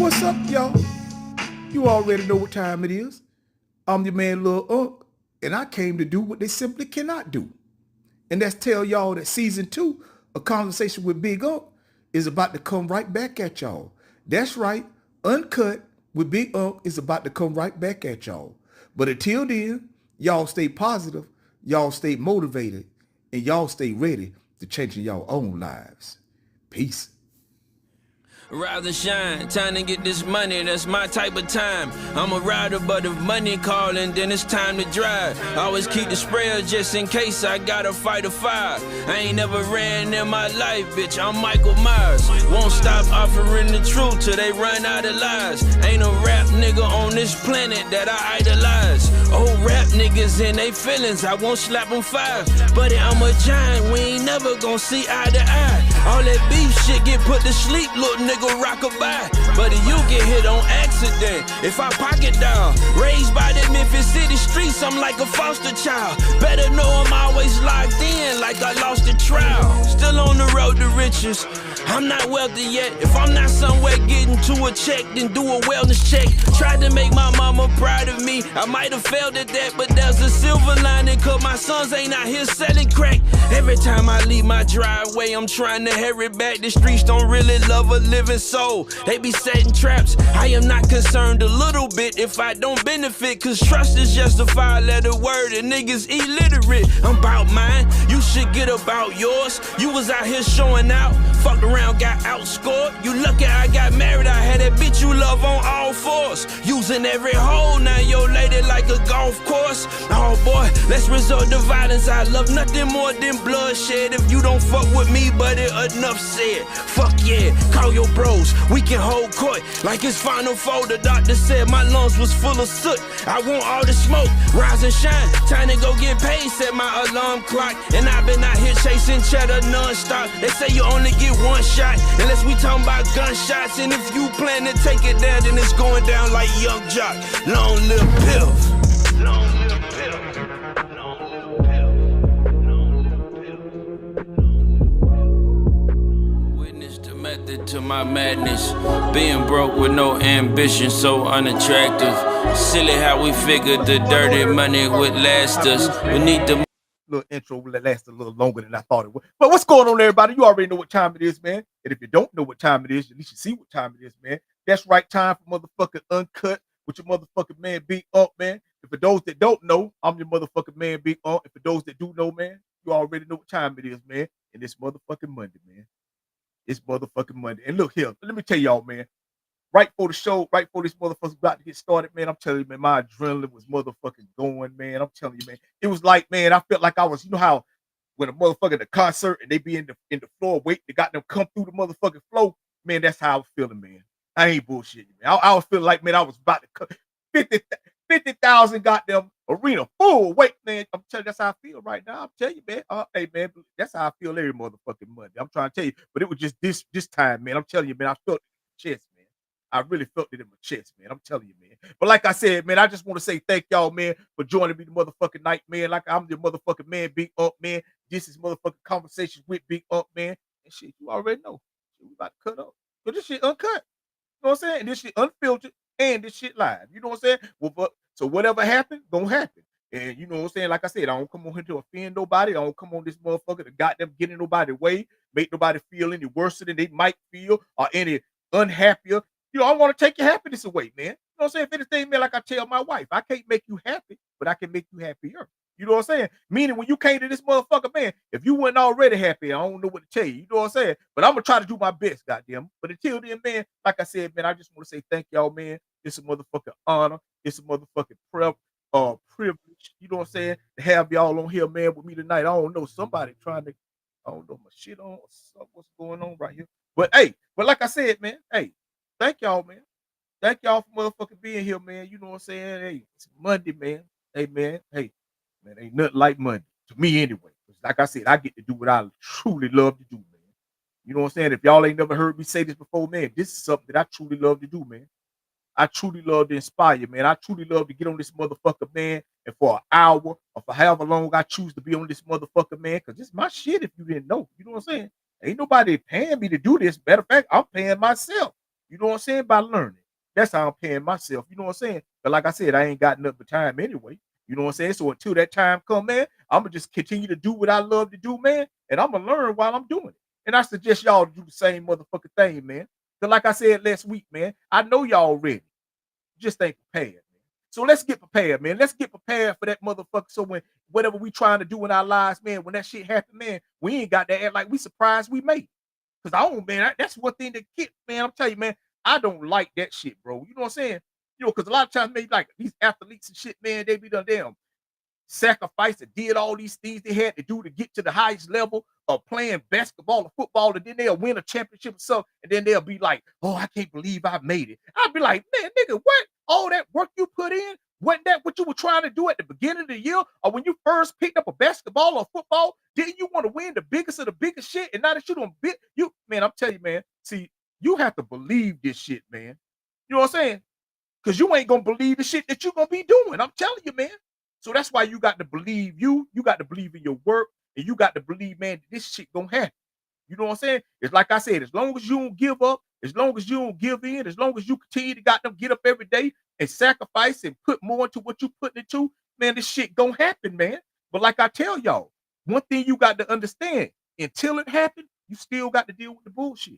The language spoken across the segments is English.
what's up, y'all? You already know what time it is. I'm your man, Lil Unc, and I came to do what they simply cannot do. And that's tell y'all that season 2 of Conversation with Big Unc is about to come right back at y'all. That's right, Uncut with Big Unc is about to come right back at y'all. But until then, y'all stay positive, y'all stay motivated, and y'all stay ready to changing y'all own lives. Peace. Rise and shine, time to get this money, that's my type of time. I'm a rider, but if money calling, then it's time to drive. Always keep the sprayer just in case I gotta fight a fire. I ain't never ran in my life, bitch, I'm Michael Myers. Won't stop offering the truth till they run out of lies. Ain't a rap nigga on this planet that I idolize. Old rap niggas in they feelings, I won't slap them five. Buddy, I'm a giant, we ain't never gonna see eye to eye. All that beef shit get put to sleep, little nigga rock-a-bye. But you get hit on accident if I pocket down. Raised by the Memphis City streets, I'm like a foster child. Better know I'm always locked in like I lost a trial. Still on the road to riches, I'm not wealthy yet. If I'm not somewhere getting to a check, then do a wellness check. Tried to make my mama proud of me, I might have failed at that, but there's a silver lining, cause my sons ain't out here selling crack. Every time I leave my driveway, I'm trying to hurry back. The streets don't really love a living soul, they be setting traps. I am not concerned a little bit if I don't benefit, cause trust is just a 5-letter word and niggas illiterate. I'm about mine, you should get about yours. You was out here showing out, fucked around, got outscored. You lucky I got married, I had that bitch you love on all fours. Using every hole, now your lady like a golf course. Oh boy, let's resort to violence. I love nothing more than bloodshed. If you don't fuck with me, buddy, enough said. Fuck yeah, call your bros, we can hold court like it's Final Four. The doctor said my lungs was full of soot. I want all the smoke, rise and shine. Time to go get paid, set my alarm clock. And I've been out here chasing cheddar non-stop. They say you only get one shot, unless we talking about gunshots. And if you plan to take it down, then it's going down like Young Jock. Long live Piff. Long live Piff. Method to my madness, being broke with no ambition, so unattractive. Silly how we figured the dirty money would last us. We need the little intro will last a little longer than I thought it would. But what's going on, everybody? You already know what time it is, man. And if you don't know what time it is, at least you see what time it is, man. That's right, time for motherfucking Uncut with your motherfucking man Big Unc, man. And for those that don't know, I'm your motherfucking man Big Unc. And for those that do know, man, you already know what time it is, man. And it's motherfucking Monday, man. It's motherfucking Monday. And look here, let me tell y'all, man. Right before the show, right before this motherfucker's about to get started, man, I'm telling you, man, my adrenaline was motherfucking going, man. I'm telling you, man. It was like, man, I felt like I was, you know how when a motherfucker at a concert and they be in the floor waiting, they got them come through the motherfucking flow. Man, that's how I was feeling, man. I ain't bullshitting, man. I was feeling like, man, I was about to cut 50,000 goddamn arena full. Wait, man, I'm telling you, that's how I feel right now. I'm telling you, man. Hey, man, that's how I feel every motherfucking Monday. I'm trying to tell you, but it was just this time, man. I'm telling you, man, I felt it in my chest, man. I really felt it in my chest, man. I'm telling you, man. But like I said, man, I just want to say thank y'all, man, for joining me the motherfucking night, man. Like I'm your motherfucking man, Big Unc, man. This is motherfucking Conversations with Big Unc, man. And shit, you already know. Shit, we about to cut up. But this shit uncut. You know what I'm saying? And this shit unfiltered. And this shit live. You know what I'm saying? Well, so whatever happened, gonna happen. And you know what I'm saying? Like I said, I don't come on here to offend nobody. I don't come on this motherfucker to goddamn get in nobody's way, make nobody feel any worse than they might feel or any unhappier. You know, I want to take your happiness away, man. You know what I'm saying? If anything, man, like I tell my wife, I can't make you happy, but I can make you happier. You know what I'm saying? Meaning when you came to this motherfucker, man, if you weren't already happy, I don't know what to tell you. You know what I'm saying? But I'm gonna try to do my best, goddamn. But until then, man, like I said, man, I just want to say thank y'all, man. It's a motherfucking honor. It's a motherfucking privilege. You know what I'm saying? To have y'all on here, man, with me tonight. I don't know. Somebody trying to, I don't know, my shit on. What's going on right here? But hey, but like I said, man, hey, thank y'all, man. Thank y'all for motherfucking being here, man. You know what I'm saying? Hey, it's Monday, man. Hey, man. Hey, man, ain't nothing like Monday to me anyway. Like I said, I get to do what I truly love to do, man. You know what I'm saying? If y'all ain't never heard me say this before, man, this is something that I truly love to do, man. I truly love to inspire you, man. I truly love to get on this motherfucker, man, and for an hour or for however long I choose to be on this motherfucker, man, because this is my shit if you didn't know. You know what I'm saying? Ain't nobody paying me to do this. Matter of fact, I'm paying myself. You know what I'm saying? By learning. That's how I'm paying myself. You know what I'm saying? But like I said, I ain't got nothing but time anyway. You know what I'm saying? So until that time come, man, I'm gonna just continue to do what I love to do, man, and I'm gonna learn while I'm doing it. And I suggest y'all do the same motherfucking thing, man. Cause like I said last week, man, I know y'all ready. Just ain't prepared, man. So let's get prepared, man. Let's get prepared for that motherfucker. So when whatever we trying to do in our lives, man, when that shit happen, man, we ain't got that act like we surprised we made. Cause I don't, man. That's one thing that get, man. I'm telling you, man. I don't like that shit, bro. You know what I'm saying? You know, cause a lot of times, maybe like these athletes and shit, man, they be done damn sacrificed and did all these things they had to do to get to the highest level of playing basketball or football, and then they'll win a championship or something, and then they'll be like, "Oh, I can't believe I made it." I'd be like, "Man, nigga, what? All that work you put in, wasn't that what you were trying to do at the beginning of the year, or when you first picked up a basketball or football? Didn't you want to win the biggest of the biggest shit? And now that you don't bit you, man, I'm telling you, man. See, you have to believe this shit, man. You know what I'm saying? Because you ain't gonna believe the shit that you're gonna be doing. I'm telling you, man. So that's why you got to believe you got to believe in your work, and you got to believe, man, this shit gonna happen. You know what I'm saying? It's like I said, as long as you don't give up, as long as you don't give in, as long as you continue to got them get up every day and sacrifice and put more into what you put into, man, this shit gonna happen, man. But like I tell y'all, one thing you got to understand, until it happened, you still got to deal with the bullshit.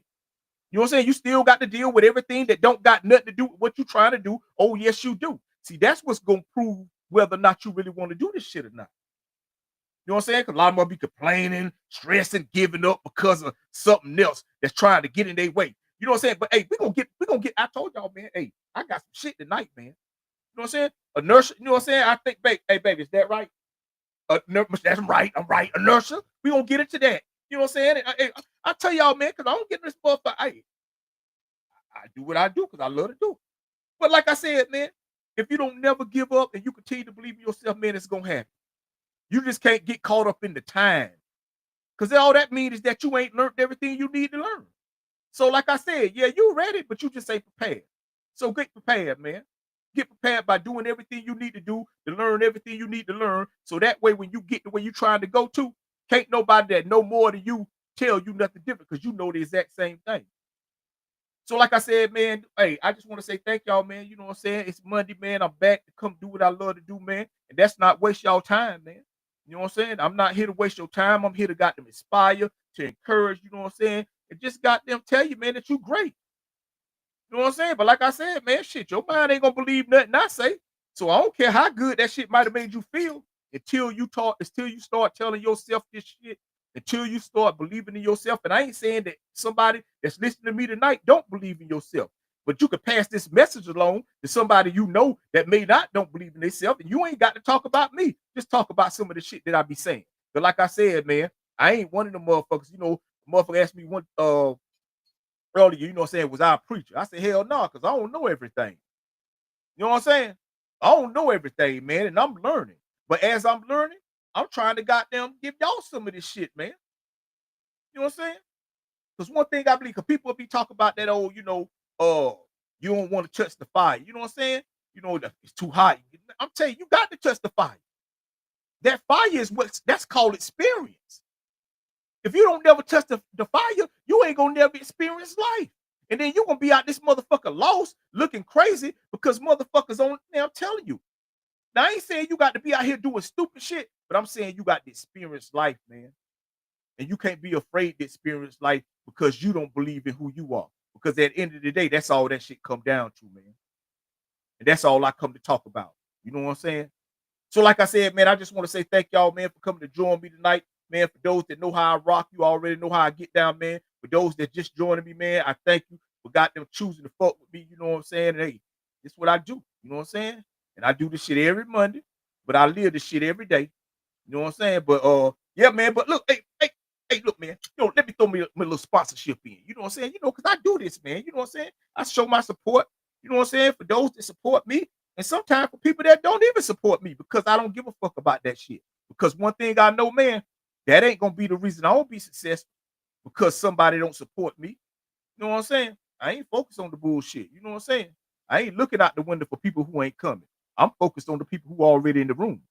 You know what I'm saying? You still got to deal with everything that don't got nothing to do with what you're trying to do. Oh, yes, you do. See, that's what's gonna prove whether or not you really want to do this shit or not. You know what I'm saying? Because a lot of them be complaining, stressing, giving up because of something else that's trying to get in their way. You know what I'm saying? But hey, we gonna get. I told y'all, man. Hey, I got some shit tonight, man. You know what I'm saying? Inertia. You know what I'm saying? I think, baby, hey, baby, is that right? That's right. I'm right. Inertia. We gonna get into that. You know what I'm saying? I tell y'all, man, because I don't get this motherfucker. Hey, I do what I do because I love to do it. But like I said, man, if you don't never give up and you continue to believe in yourself, man, it's gonna happen. You just can't get caught up in the time. Because all that means is that you ain't learned everything you need to learn. So, like I said, yeah, you ready, but you just ain't prepared. So get prepared, man. Get prepared by doing everything you need to do to learn everything you need to learn. So that way, when you get to where you're trying to go to, can't nobody that know more than you tell you nothing different because you know the exact same thing. So, like I said, man, hey, I just want to say thank y'all, man. You know what I'm saying? It's Monday, man. I'm back to come do what I love to do, man. And that's not waste y'all time, man. You know what I'm saying? I'm not here to waste your time. I'm here to got them inspire, to encourage, you know what I'm saying? And just got them tell you, man, that you great. You know what I'm saying? But like I said, man, shit, your mind ain't gonna believe nothing I say. So I don't care how good that shit might have made you feel until you start telling yourself this shit, until you start believing in yourself. And I ain't saying that somebody that's listening to me tonight don't believe in yourself. But you could pass this message along to somebody you know that may not don't believe in themselves. And you ain't got to talk about me. Just talk about some of the shit that I be saying. But like I said, man, I ain't one of the motherfuckers, you know, motherfucker asked me one earlier, you know what I'm saying, was I a preacher? I said, hell no, because I don't know everything. You know what I'm saying? I don't know everything, man, and I'm learning. But as I'm learning, I'm trying to goddamn give y'all some of this shit, man. You know what I'm saying? Because one thing I believe, because people be talking about that old, uh, you don't want to touch the fire. You know what I'm saying? You know, it's too hot. I'm telling you, you got to touch the fire. That fire is that's called experience. If you don't never touch the fire, you ain't gonna never experience life. And then you're gonna be out this motherfucker lost, looking crazy because motherfuckers on. Now I'm telling you. Now I ain't saying you got to be out here doing stupid shit, but I'm saying you got to experience life, man. And you can't be afraid to experience life because you don't believe in who you are. Because at the end of the day, that's all that shit come down to, man. And that's all I come to talk about. You know what I'm saying? So, like I said, man, I just want to say thank y'all, man, for coming to join me tonight. Man, for those that know how I rock, you already know how I get down, man. For those that just joining me, man, I thank you for got them choosing to fuck with me. You know what I'm saying? And hey, this is what I do. You know what I'm saying? And I do this shit every Monday, but I live this shit every day. You know what I'm saying? But yeah, man. But look, hey, look, man. You know, let me throw me a little sponsorship in. You know what I'm saying? You know, because I do this, man. You know what I'm saying? I show my support. You know what I'm saying? For those that support me, and sometimes for people that don't even support me because I don't give a fuck about that shit. Because one thing I know, man, that ain't gonna be the reason I won't be successful because somebody don't support me. You know what I'm saying? I ain't focused on the bullshit. You know what I'm saying? I ain't looking out the window for people who ain't coming. I'm focused on the people who are already in the room.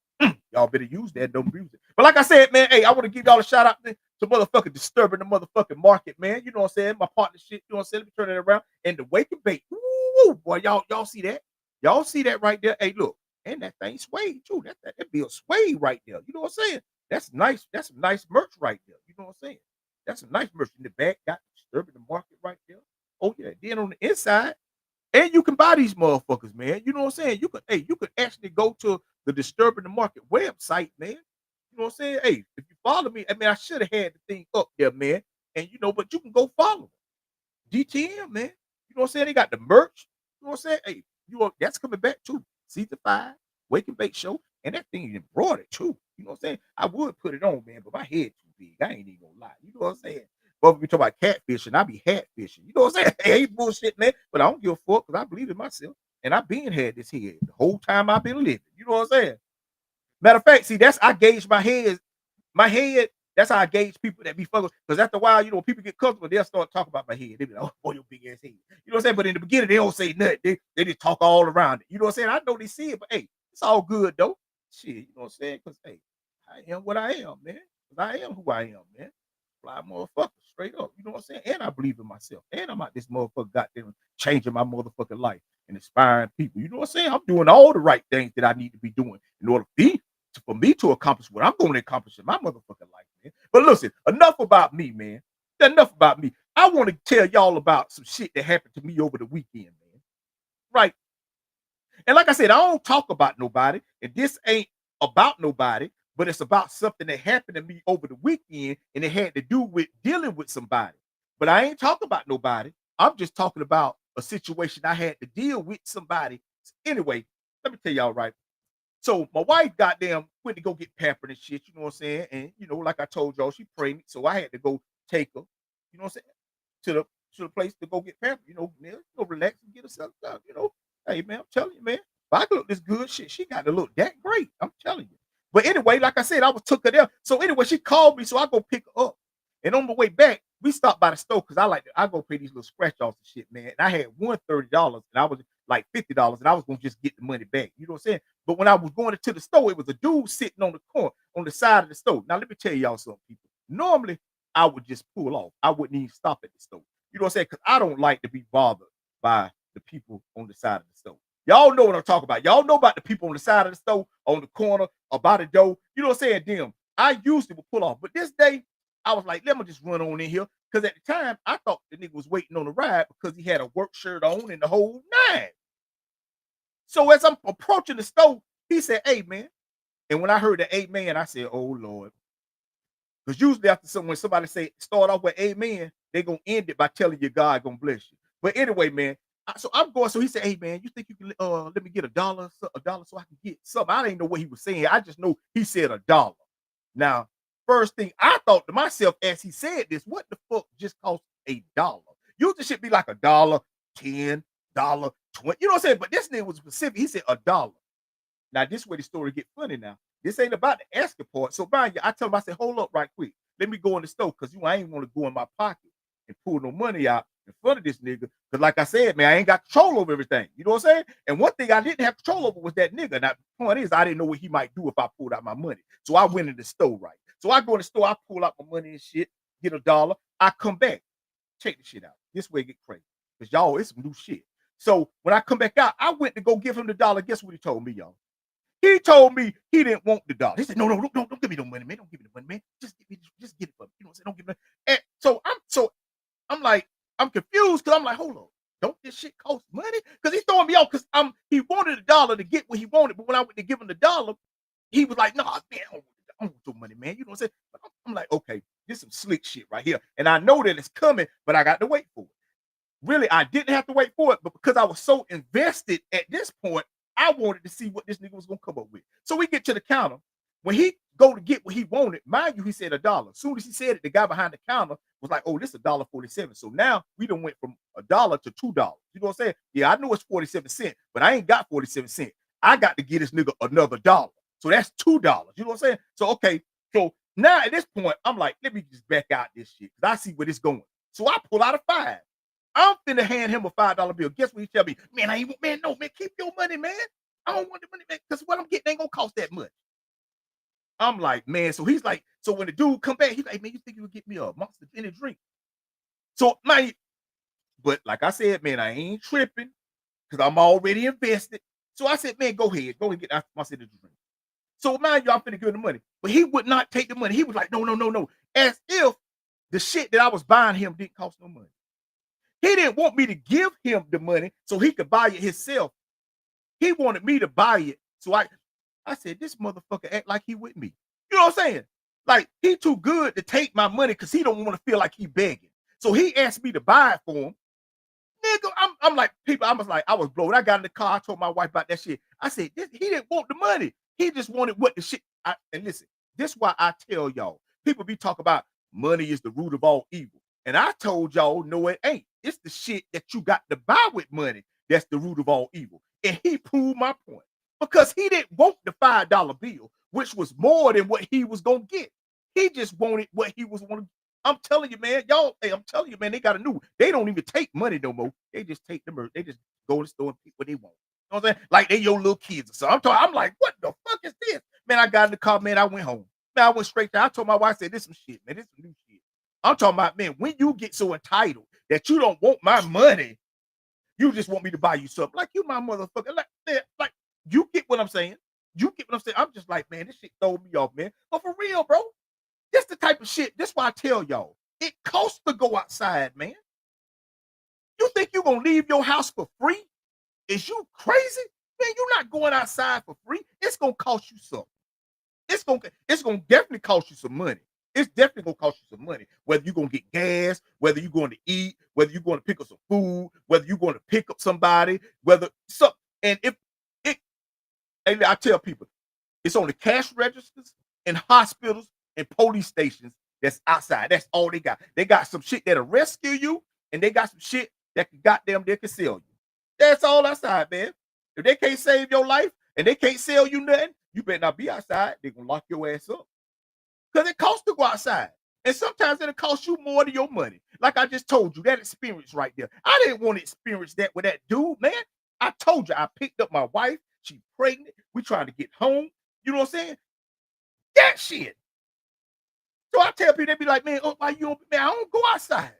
Y'all better use that. Don't abuse it. But like I said, man, hey, I want to give y'all a shout out to motherfucking disturbing the motherfucking market, man. You know what I'm saying? My partner shit, you know what I'm saying? Let me turn it around. And the wake and bake. Ooh, boy, y'all see that? Y'all see that right there? Hey, look. And that thing swayed too. That bill swayed right there. You know what I'm saying? That's nice. That's some nice merch right there. You know what I'm saying? That's some nice merch in the back. Got disturbing the market right there. Oh yeah. Then on the inside, and you can buy these motherfuckers, man. You know what I'm saying? You could actually go to the Disturbing the Market website, man. You know what I'm saying? Hey, if you follow me, I mean, I should have had the thing up there, man. And but you can go follow them. DTM, man. You know what I'm saying? They got the merch. You know what I'm saying? Hey, that's coming back too. Season 5, Wake and Bake Show, and that thing embroidered too. You know what I'm saying? I would put it on, man, but my head too big. I ain't even gonna lie. You know what I'm saying? But we talk about catfishing, I be hat fishing. You know what I'm saying? I ain't bullshit, man. But I don't give a fuck because I believe in myself. And I been had this head the whole time I've been living. You know what I'm saying? Matter of fact, see, I gauge my head. My head, that's how I gauge people that be fucking. Because after a while, people get comfortable, they'll start talking about my head. They be like, oh, boy, your big ass head. You know what I'm saying? But in the beginning, they don't say nothing. They just talk all around it. You know what I'm saying? I know they see it, but hey, it's all good though. Shit, you know what I'm saying? Because hey, I am what I am, man. Because I am who I am, man. Fly motherfucker, straight up. You know what I'm saying? And I believe in myself. And I'm out this motherfucker goddamn changing my motherfucking life and inspiring people. You know what I'm saying? I'm doing all the right things that I need to be doing in order for me to accomplish what I'm going to accomplish in my motherfucking life, man. But listen, enough about me, man. Enough about me. I want to tell y'all about some shit that happened to me over the weekend, man. Right. And like I said, I don't talk about nobody, and this ain't about nobody, but it's about something that happened to me over the weekend, and it had to do with dealing with somebody. But I ain't talking about nobody. I'm just talking about a situation I had to deal with somebody. Anyway, let me tell y'all right. So my wife goddamn went to go get pampered and shit, you know what I'm saying? And like I told y'all, she pregnant, so I had to go take her, you know what I'm saying, to the place to go get pampered, relax and get herself done. Hey man, I'm telling you, man, if I could look this good shit, she got to look that great. I'm telling you. But anyway, like I said, I was took her there. So anyway, she called me, so I go pick her up. And on the way back, we stopped by the store because I go pay these little scratch offs and shit, man. And I had $130 and I was like $50, and I was gonna just get the money back. You know what I'm saying? But when I was going into the store, it was a dude sitting on the corner on the side of the store. Now let me tell y'all something, people. Normally, I would just pull off. I wouldn't even stop at the store. You know what I'm saying? Because I don't like to be bothered by the people on the side of the store. Y'all know what I'm talking about. Y'all know about the people on the side of the store, on the corner, or by the door. You know what I'm saying? Damn, I usually would pull off. But this day, I was like, let me just run on in here. Because at the time, I thought the nigga was waiting on the ride because he had a work shirt on and the whole nine. So as I'm approaching the store, he said, hey, man. And when I heard the amen, I said, oh, Lord. Because usually after when somebody say start off with amen, they're going to end it by telling you God going to bless you. But anyway, man, so I'm going. So he said, hey, man, you think you can let me get $1 so I can get something? I didn't know what he was saying. I just know he said $1. Now, first thing I thought to myself as he said this, what the fuck just cost $1? Usually should be like $1, $10, $20. You know what I'm saying? But this nigga was specific. He said $1. Now, this way the story get funny now. This ain't about the asking part. So, mind you, I tell him, I said, hold up right quick. Let me go in the store because I ain't want to go in my pocket and pull no money out in front of this nigga. Because, like I said, man, I ain't got control over everything. You know what I'm saying? And one thing I didn't have control over was that nigga. Now, the point is, I didn't know what he might do if I pulled out my money. So, I went in the store, right? So, I go in the store, I pull out my money and shit, get $1. I come back. Check the shit out. This way get crazy. Because, y'all, it's some new shit. So, when I come back out, I went to go give him $1. Guess what he told me, y'all? He told me he didn't want the $1. He said, no, don't give me no money, man. Don't give me the money, man. Just get it for me. You know what I'm saying? Don't give me. And I'm like, I'm confused because I'm like, hold on. Don't this shit cost money? Because he's throwing me off because he wanted $1 to get what he wanted. But when I went to give him $1, he was like, no, man, I don't want your money, man. You know what I'm saying? But I'm like, okay, this is some slick shit right here. And I know that it's coming, but I got to wait for it. Really, I didn't have to wait for it, but because I was so invested at this point, I wanted to see what this nigga was gonna come up with. So we get to the counter. When he go to get what he wanted, mind you, he said $1. As soon as he said it, the guy behind the counter was like, "Oh, this is $1.47." So now we done went from $1 to $2. You know what I'm saying? Yeah, I know it's 47 cents, but I ain't got 47 cents. I got to get this nigga another $1. So that's $2. You know what I'm saying? So okay, so now at this point, I'm like, let me just back out this shit because I see where this going. So I pull out a 5. I'm finna hand him a $5 bill. Guess what he tell me? Man, no, man, keep your money, man. I don't want the money, man, because what I'm getting ain't gonna cost that much. I'm like, man, so he's like, So when the dude come back, he's like, man, you think you would get me a Monster Energy drink? So man, but like I said, man, I ain't tripping because I'm already invested. So I said, man, go ahead get that Monster Energy drink. So mind you, I'm finna give him the money. But he would not take the money. He was like, no, no, no, no. As if the shit that I was buying him didn't cost no money. He didn't want me to give him the money so he could buy it himself. He wanted me to buy it. So I said, this motherfucker act like he with me. You know what I'm saying? Like, he too good to take my money because he don't want to feel like he begging. So he asked me to buy it for him. Nigga, I'm like, people, I was blown. I got in the car. I told my wife about that shit. I said, he didn't want the money. He just wanted what the shit. And listen, this is why I tell y'all, people be talking about money is the root of all evil. And I told y'all, no, it ain't. It's the shit that you got to buy with money that's the root of all evil. And he proved my point because he didn't want the $5 bill, which was more than what he was going to get. He just wanted what he was wanting. I'm telling you, man, y'all, hey, I'm telling you, man, they got a new, they don't even take money no more. They just take them, they just go to the store and pick what they want. You know what I'm saying? Like they your little kids or something. I'm like, what the fuck is this? Man, I got in the car, man, I went home. Man, I went straight there. I told my wife, I said, this some shit, man, this some new shit. I'm talking about, man, when you get so entitled that you don't want my money, you just want me to buy you something. Like you my motherfucker. Like, man, like you get what I'm saying? You get what I'm saying? I'm just like, man, this shit throw me off, man. But for real, bro, this the type of shit. This why I tell y'all, it costs to go outside, man. You think you gonna leave your house for free? Is you crazy? Man, you're not going outside for free. It's gonna cost you something. It's gonna definitely cost you some money. It's definitely gonna cost you some money. Whether you're gonna get gas, whether you're going to eat, whether you're going to pick up some food, whether you're going to pick up somebody, whether so and if it and I tell people it's on the cash registers in hospitals and police stations that's outside. That's all they got. They got some shit that'll rescue you, and they got some shit that can goddamn they can sell you. That's all outside, man. If they can't save your life and they can't sell you nothing, you better not be outside. They're gonna lock your ass up. Because it costs to go outside. And sometimes it'll cost you more than your money. Like I just told you, that experience right there. I didn't want to experience that with that dude, man. I told you, I picked up my wife. She pregnant. We trying to get home. You know what I'm saying? That shit. So I tell people, they be like, man, oh, why you don't, man, I don't go outside.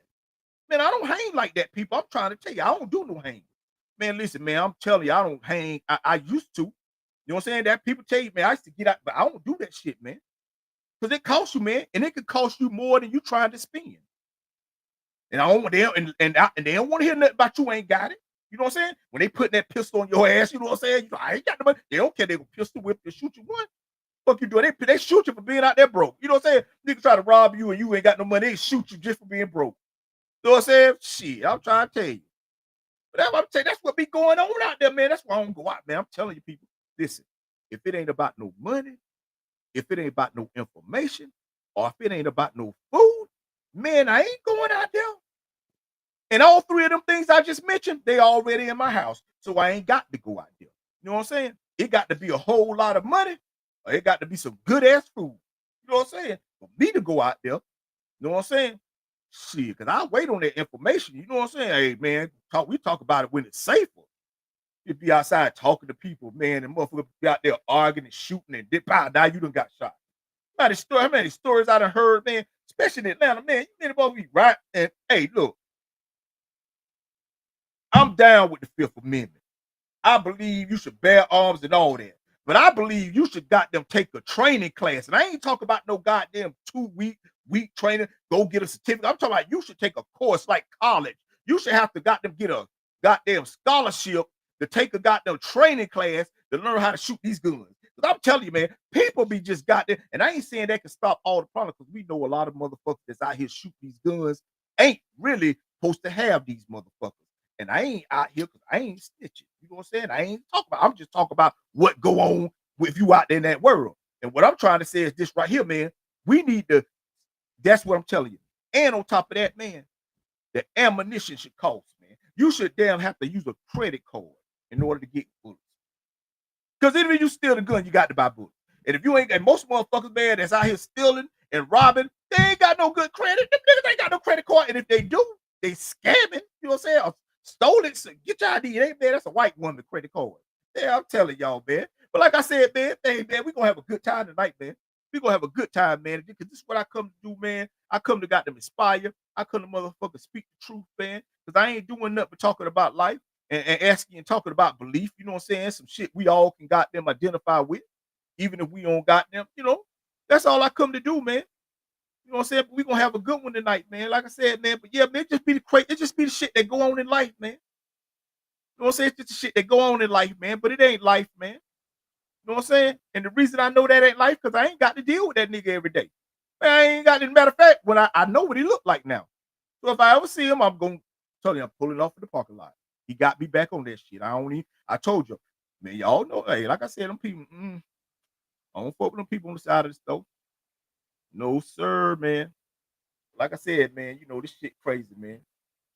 Man, I don't hang like that, people. I'm trying to tell you, I don't do no hanging. Man, listen, man, I'm telling you, I don't hang. I used to. You know what I'm saying? That people tell you, man, I used to get out, but I don't do that shit, man. Because it costs you, man, and it could cost you more than you trying to spend. And I don't they they don't want to hear nothing about you ain't got it. You know what I'm saying? When they put that pistol on your ass, you know what I'm saying? You know, I ain't got the money. They don't care. They gonna pistol whip to shoot you one. Fuck you doing? They shoot you for being out there broke. You know what I'm saying? Niggas try to rob you and you ain't got no money. They shoot you just for being broke. You know what I'm saying? Shit, I'm trying to tell you. But that's what I'm saying. That's what be going on out there, man. That's why I don't go out, man. I'm telling you, people. Listen, if it ain't about no money, if it ain't about no information, or if it ain't about no food, man, I ain't going out there. And all three of them things I just mentioned, they already in my house. So I ain't got to go out there. You know what I'm saying? It got to be a whole lot of money, or it got to be some good ass food. You know what I'm saying? For me to go out there, you know what I'm saying? Shit, because I wait on that information. You know what I'm saying? Hey, man, we talk about it when it's safer. You be outside talking to people, man, and motherfuckers be out there arguing and shooting and dip out. Now you done got shot. How many stories I done heard, man, especially in Atlanta, man. You need to be right. And hey, look, I'm down with the Fifth Amendment. I believe you should bear arms and all that. But I believe you should goddamn take a training class. And I ain't talking about no goddamn 2-week training, go get a certificate. I'm talking about you should take a course like college. You should have to goddamn get a goddamn scholarship to take a goddamn training class to learn how to shoot these guns. Because I'm telling you, man, people be just goddamn, and I ain't saying that can stop all the problems because we know a lot of motherfuckers that's out here shooting these guns ain't really supposed to have these motherfuckers. And I ain't out here because I ain't snitching. You know what I'm saying? I ain't talking about. I'm just talking about what go on with you out there in that world. And what I'm trying to say is this right here, man. We need to. That's what I'm telling you. And on top of that, man, the ammunition should cost, man. You should damn have to use a credit card in order to get bullets. Because even if you steal the gun, you got to buy bullets. And if you ain't, and most motherfuckers, man, that's out here stealing and robbing, they ain't got no good credit. Them niggas ain't got no credit card. And if they do, they scamming. You know what I'm saying? Or stole it. So get your ID. It ain't, man, that's a white woman credit card. Yeah, I'm telling y'all, man. But like I said, man, hey, man, we gonna have a good time tonight, man. We gonna have a good time, man. Because this is what I come to do, man. I come to got them inspire. I come to motherfucker speak the truth, man. Because I ain't doing nothing but talking about life and asking and talking about belief. You know what I'm saying? Some shit we all can got them identify with, even if we don't got them. You know, that's all I come to do, man. You know what I'm saying? But we gonna have a good one tonight, man. Like I said, man. But yeah, man, it just be the shit that go on in life, man. You know what I'm saying? It's just the shit that go on in life, man. But it ain't life, man. You know what I'm saying? And the reason I know that ain't life, because I ain't got to deal with that nigga every day. Man, I ain't got, as a matter of fact, when I know what he look like now. So if I ever see him, I'm going to tell you, I'm pulling off in the parking lot. He got me back on that shit. I told you, man, y'all know, hey, like I said, them people, I don't fuck with them people on the side of the store. No, sir, man. Like I said, man, you know, this shit crazy, man.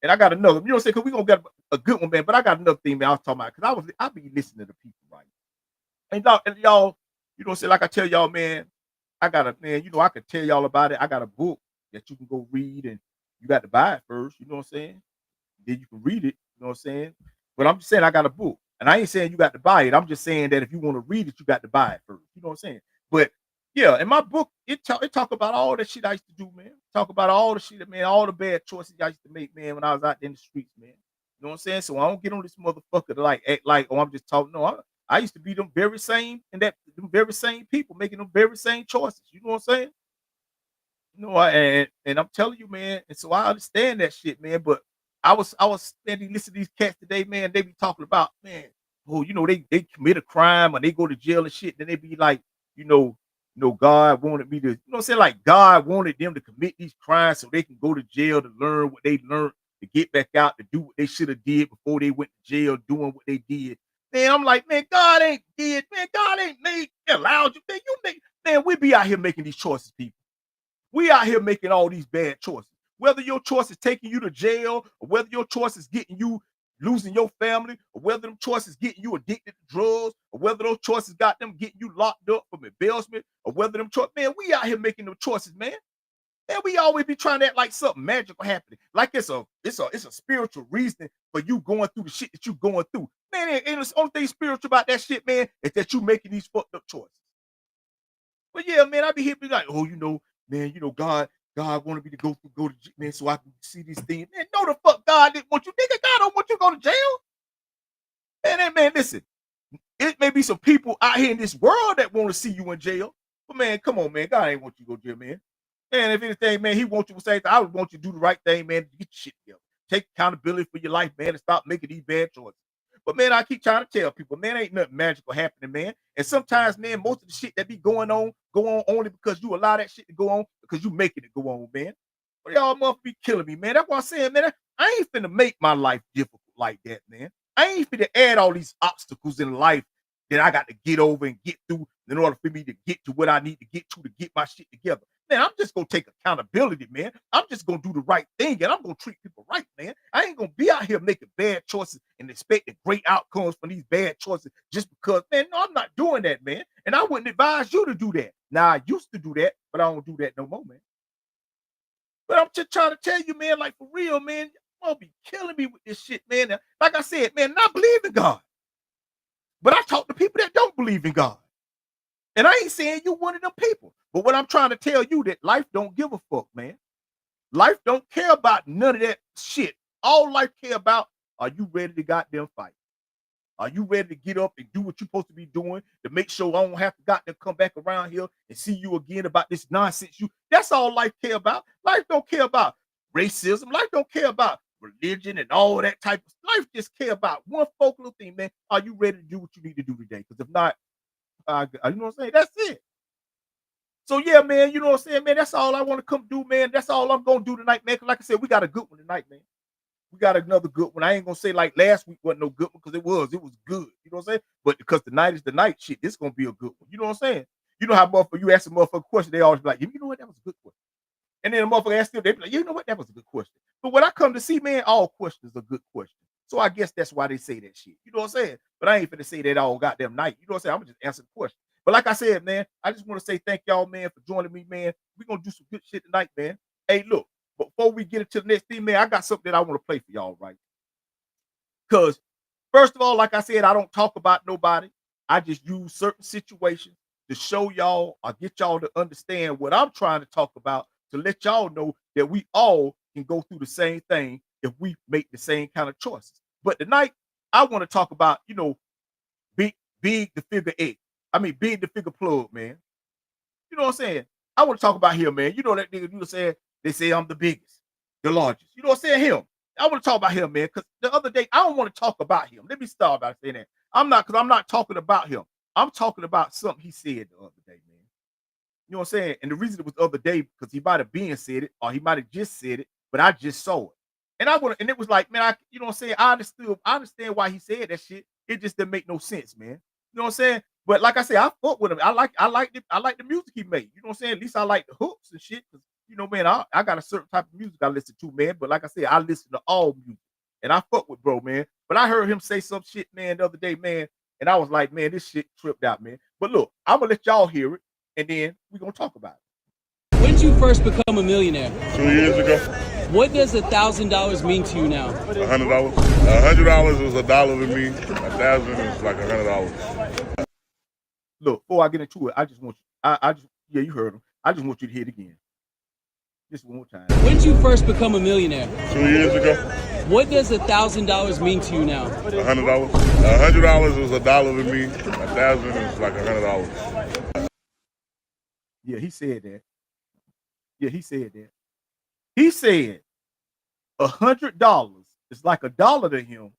And I got another, you know what I'm saying? Because we going to get a good one, man. But I got another thing, man, I was talking about, because I be listening to people, right? And y'all, you know what I'm saying? Like I tell y'all, man, I got a man, you know, I can tell y'all about it. I got a book that you can go read, and you got to buy it first, you know what I'm saying? Then you can read it, you know what I'm saying? But I'm just saying I got a book. And I ain't saying you got to buy it. I'm just saying that if you want to read it, you got to buy it first. You know what I'm saying? But yeah, in my book, it talk about all the shit I used to do, man. Talk about all the shit, man, all the bad choices I used to make, man, when I was out in the streets, man. You know what I'm saying? So I don't get on this motherfucker to like act like, oh, I'm just talking. No, I used to be them very same and that them very same people making them very same choices. You know what I'm saying? You know, and I'm telling you, man, and so I understand that shit, man. But I was standing listening to these cats today, man. They be talking about, man, oh, you know, they commit a crime or they go to jail and shit. Then they be like, you know, God wanted me to, you know what I'm saying? Like God wanted them to commit these crimes so they can go to jail to learn what they learned, to get back out, to do what they should have did before they went to jail, doing what they did. Man, I'm like, man, God ain't did, man, God ain't made allowed you, man. You make, man, we be out here making these choices, people. We out here making all these bad choices. Whether your choice is taking you to jail, or whether your choice is getting you losing your family, or whether them choices getting you addicted to drugs, or whether those choices got them getting you locked up from embezzlement, or whether them choices, man, we out here making them choices, man. Man, we always be trying to act like something magical happening, like it's a spiritual reason for you going through the shit that you going through. Man, ain't the only thing spiritual about that shit, man, is that you making these fucked up choices. But yeah, man, I be here be like, oh, you know, man, you know, God wanted me to go to man, so I can see these things. Man, no, the fuck God didn't want you, nigga. God don't want you to go to jail. Man, listen, it may be some people out here in this world that want to see you in jail. But man, come on, man. God ain't want you to go to jail, man. Man, if anything, man, he wants you to say, I would want you to do the right thing, man, to get your shit together. Take accountability for your life, man, and stop making these bad choices. But man, I keep trying to tell people, man, ain't nothing magical happening, man. And sometimes, man, most of the shit that be going on go on only because you allow that shit to go on because you making it go on, man. But y'all must be killing me, man. That's why I'm saying, man, I ain't finna make my life difficult like that, man. I ain't finna add all these obstacles in life that I got to get over and get through in order for me to get to what I need to get my shit together. Man, I'm just gonna take accountability, man. I'm just gonna do the right thing and I'm gonna treat people right, man. I ain't gonna be out here making bad choices and expecting great outcomes from these bad choices just because, man, no, I'm not doing that, man. And I wouldn't advise you to do that. Now, I used to do that, but I don't do that no more, man. But I'm just trying to tell you, man, like for real, man, y'all be killing me with this shit, man. Like I said, man, I believe in God, but I talk to people that don't believe in God. And I ain't saying you one of them people. But what I'm trying to tell you that life don't give a fuck, man. Life don't care about none of that shit. All life care about, are you ready to goddamn fight? Are you ready to get up and do what you're supposed to be doing to make sure I don't have to goddamn come back around here and see you again about this nonsense? That's all life care about. Life don't care about racism. Life don't care about religion and all that type of stuff. Life just care about one focal thing, man. Are you ready to do what you need to do today? Because if not, you know what I'm saying? That's it. So yeah, man, you know what I'm saying, man. That's all I want to come do, man. That's all I'm gonna do tonight, man. 'Cause like I said, we got a good one tonight, man. We got another good one. I ain't gonna say like last week wasn't no good one because it was good. You know what I'm saying? But because the night is the night, shit, this gonna be a good one. You know what I'm saying? You know how motherfucker you ask a motherfucker question, they always be like, you know what, that was a good question. And then the motherfucker ask them, they be like, you know what, that was a good question. But when I come to see, man, all questions are good questions. So I guess that's why they say that shit. You know what I'm saying? But I ain't finna say that all goddamn night. You know what I'm saying? I'm gonna just answer the question. But like I said, man, I just want to say thank y'all, man, for joining me, man. We're gonna do some good shit tonight, man. Hey, look, before we get into the next thing, man, I got something that I want to play for y'all, right? Because first of all, like I said, I don't talk about nobody. I just use certain situations to show y'all or get y'all to understand what I'm trying to talk about, to let y'all know that we all can go through the same thing if we make the same kind of choices. But tonight, I want to talk about, big the figure eight. I mean, big the figure plug, man. You know what I'm saying? I want to talk about him, man. You know that nigga, they say I'm the biggest, the largest. You know what I'm saying? Him. I want to talk about him, man, because the other day, I don't want to talk about him. Let me start by saying that. I'm not talking about him. I'm talking about something he said the other day, man. You know what I'm saying? And the reason it was the other day, because he might have been said it, or he might have just said it, but I just saw it. And it was like, man, you know what I'm saying? I understand why he said that shit. It just didn't make no sense, man. You know what I'm saying? But like I said, I fuck with him. I like the music he made. You know what I'm saying? At least I like the hooks and shit. Cause man, I got a certain type of music I listen to, man. But like I said, I listen to all music. And I fuck with bro, man. But I heard him say some shit, man, the other day, man. And I was like, man, this shit tripped out, man. But look, I'm gonna let y'all hear it, and then we're gonna talk about it. When did you first become a millionaire? 2 years ago. What does $1,000 mean to you now? $100. $100 is $1 to me. 1,000 is like $100. Look, before I get into it, I just want you. You heard him. I just want you to hear it again. Just one more time. When did you first become a millionaire? 2 years ago. What does $1,000 mean to you now? $100. $100 is $1 to me. 1,000 is like $100. Yeah, he said that. He said $100 is like $1 to him,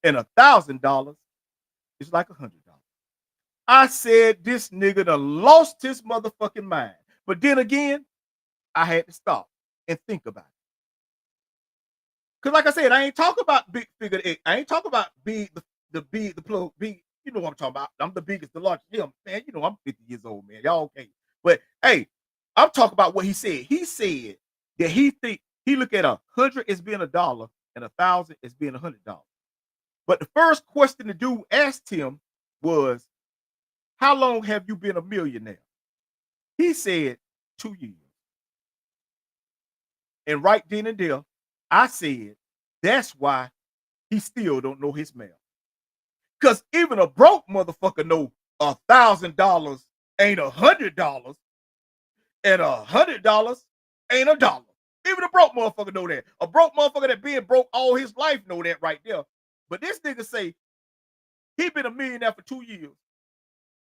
and $1,000 is like $100. I said this nigga done lost his motherfucking mind. But then again, I had to stop and think about it. Cause like I said, I ain't talking about big figure eight. I ain't talking about big the plug big. You know what I'm talking about. I'm the biggest, the largest. Yeah, man. I'm 50 years old, man. Y'all okay? But hey, I'm talking about what he said. He said that he look at 100 as being $1 and 1,000 as being $100. But the first question the dude asked him was, how long have you been a millionaire? He said 2 years. And right then and there, I said, that's why he still don't know his math. Because even a broke motherfucker know $1,000 ain't $100, and $100 ain't $1. Even a broke motherfucker know that. A broke motherfucker that been broke all his life know that right there. But this nigga say he been a millionaire for 2 years,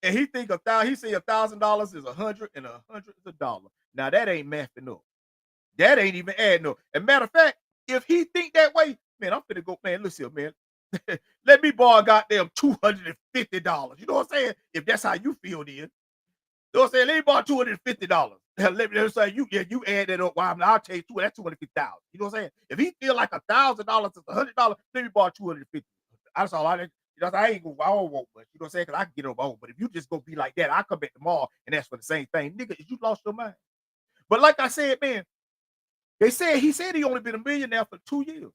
and he think he say $1,000 is 100 and 100 is $1. Now that ain't mathing up. That ain't even adding up. As a matter of fact, if he think that way, man, I'm finna go, man, listen, man. Let me borrow goddamn $250. You know what I'm saying? If that's how you feel then. You know what I'm saying? Let me borrow $250. Let me say you add that up. Well, I'll tell you that's $250,000. You know what I'm saying? If he feel like $1,000 is $100, let me borrow $250. That's all I ain't gonna, I don't want much. You know what I'm saying? Because I can get it over. But if you just go be like that, I'll come back tomorrow and ask for the same thing. Nigga, you lost your mind. But like I said, man, he said he only been a millionaire for 2 years.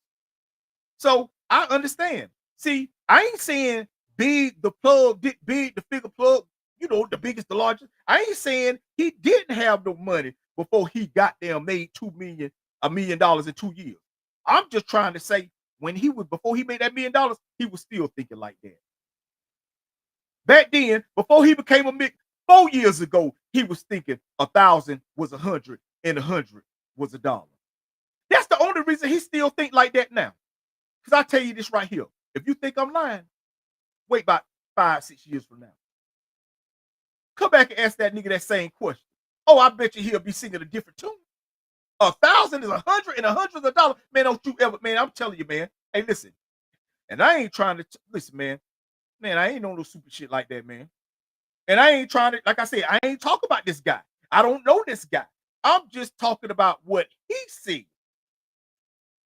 So I understand. See, I ain't saying big the figure plug, the biggest, the largest. I ain't saying he didn't have no money before he got there made $1 million in 2 years. I'm just trying to say before he made that $1 million, he was still thinking like that. Back then, before he became a 4 years ago, he was thinking 1,000 was 100 and 100 was $1. That's the only reason he still think like that now. Because I tell you this right here. If you think I'm lying, wait about 5-6 years from now. Come back and ask that nigga that same question. Oh, I bet you he'll be singing a different tune. 1,000 is 100 and 100 is $1. Man, don't you ever, man, I'm telling you, man. Hey, listen. And I ain't trying to, listen, man. Man, I ain't on no super shit like that, man. And I ain't trying to, like I said, I ain't talking about this guy. I don't know this guy. I'm just talking about what he said.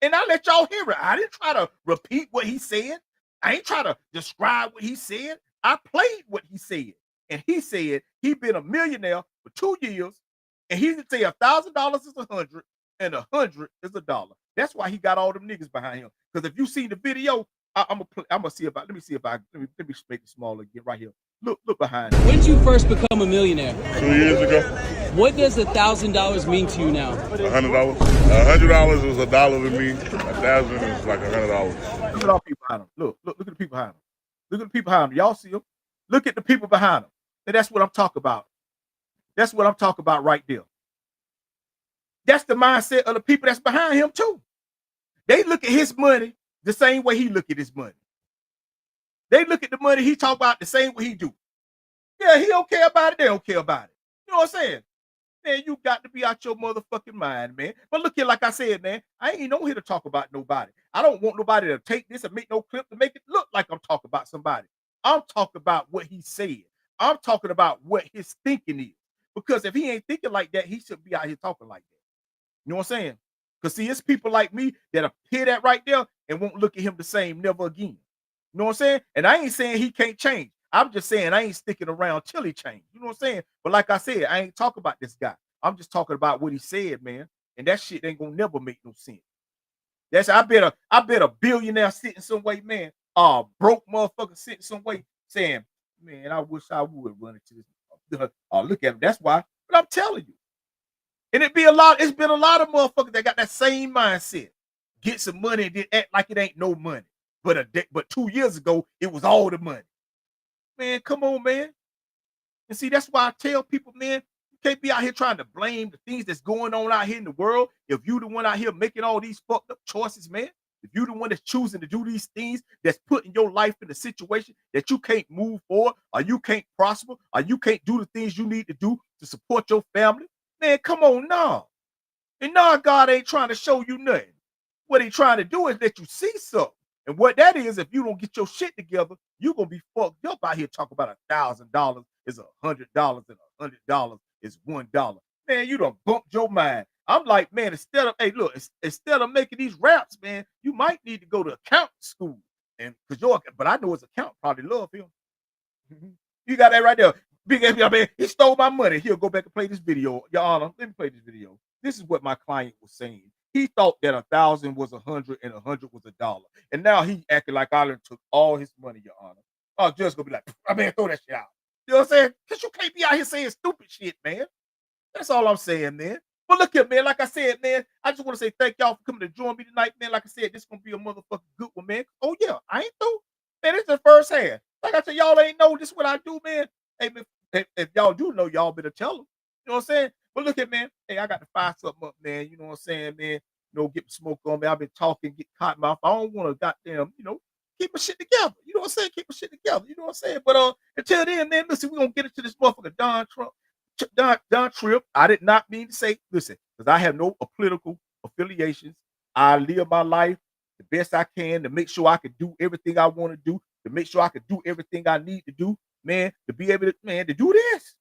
And I let y'all hear it. I didn't try to repeat what he said. I ain't try to describe what he said. I played what he said. And he said he been a millionaire for 2 years, and he didn't say $1,000 is 100 and 100 is $1. That's why he got all them niggas behind him. Because if you see the video, I'm gonna see if I let me make it smaller again right here. Look behind him. When did you first become a millionaire? 2 years ago. What does $1,000 mean to you now? $100. $100 is $1 to me. 1,000 is like $100. Look at all people behind him. Look at the people behind him. Look at the people behind him. Y'all see them? Look at the people behind him. And that's what I'm talking about. That's what I'm talking about right there. That's the mindset of the people that's behind him too. They look at his money the same way he look at his money. They look at the money he talk about the same way he do. Yeah, he don't care about it. They don't care about it. You know what I'm saying? Man, you got to be out your motherfucking mind, man. But look here, like I said, man, I ain't no here to talk about nobody. I don't want nobody to take this and make no clip to make it look like I'm talking about somebody. I'm talking about what he said. I'm talking about what his thinking is. Because if he ain't thinking like that, he shouldn't be out here talking like that. You know what I'm saying? Because see, it's people like me that'll hear that right there and won't look at him the same never again. You know what I'm saying? And I ain't saying he can't change. I'm just saying I ain't sticking around till he change. You know what I'm saying? But like I said, I ain't talking about this guy. I'm just talking about what he said, man. And that shit ain't gonna never make no sense. That's I bet a billionaire sitting some way, man. Broke motherfucker sitting some way saying, man, I wish I would run into this. Look at him. That's why. But I'm telling you. And it's been a lot of motherfuckers that got that same mindset. Get some money and then act like it ain't no money. But 2 years ago, it was all the money. Man, come on, man. And see, that's why I tell people, man, you can't be out here trying to blame the things that's going on out here in the world. If you the one out here making all these fucked up choices, man, if you the one that's choosing to do these things, that's putting your life in a situation that you can't move forward, or you can't prosper, or you can't do the things you need to do to support your family, man, come on, no. And now God ain't trying to show you nothing. What he trying to do is let you see something. And what that is, if you don't get your shit together, you're gonna be fucked up out here talking about $1,000 is $100 and $100 is $1. Man, you done bumped your mind. I'm like, man, instead of making these raps, man, you might need to go to accounting school. And but I know his account probably love him. You got that right there. Big ass man, he stole my money. He'll go back and play this video. Your Honor, let me play this video. This is what my client was saying. He thought that 1,000 was 100 and 100 was $1. And now he acting like I done took all his money, Your Honor. Oh, just gonna be like, I mean, throw that shit out. You know what I'm saying? Because you can't be out here saying stupid shit, man. That's all I'm saying, man. But look here, man. Like I said, man, I just want to say thank y'all for coming to join me tonight, man. Like I said, this is gonna be a motherfucking good one, man. Oh yeah, I ain't through. Man, this is the first hand. Like I said, y'all ain't know this is what I do, man. Hey, man, if y'all do know, y'all better tell them. You know what I'm saying? But look at, man. Hey, I got to fire something up, man. You know what I'm saying, man? Get smoke on me. I've been talking, get caught mouth. I don't want to goddamn, keep my shit together. You know what I'm saying? Keep my shit together. You know what I'm saying? But until then, man, listen, we're gonna get into this motherfucker Don Trip. I did not mean to say, listen, because I have no political affiliations. I live my life the best I can to make sure I can do everything I want to do, to make sure I can do everything I need to do, man, to be able to, man, to do this.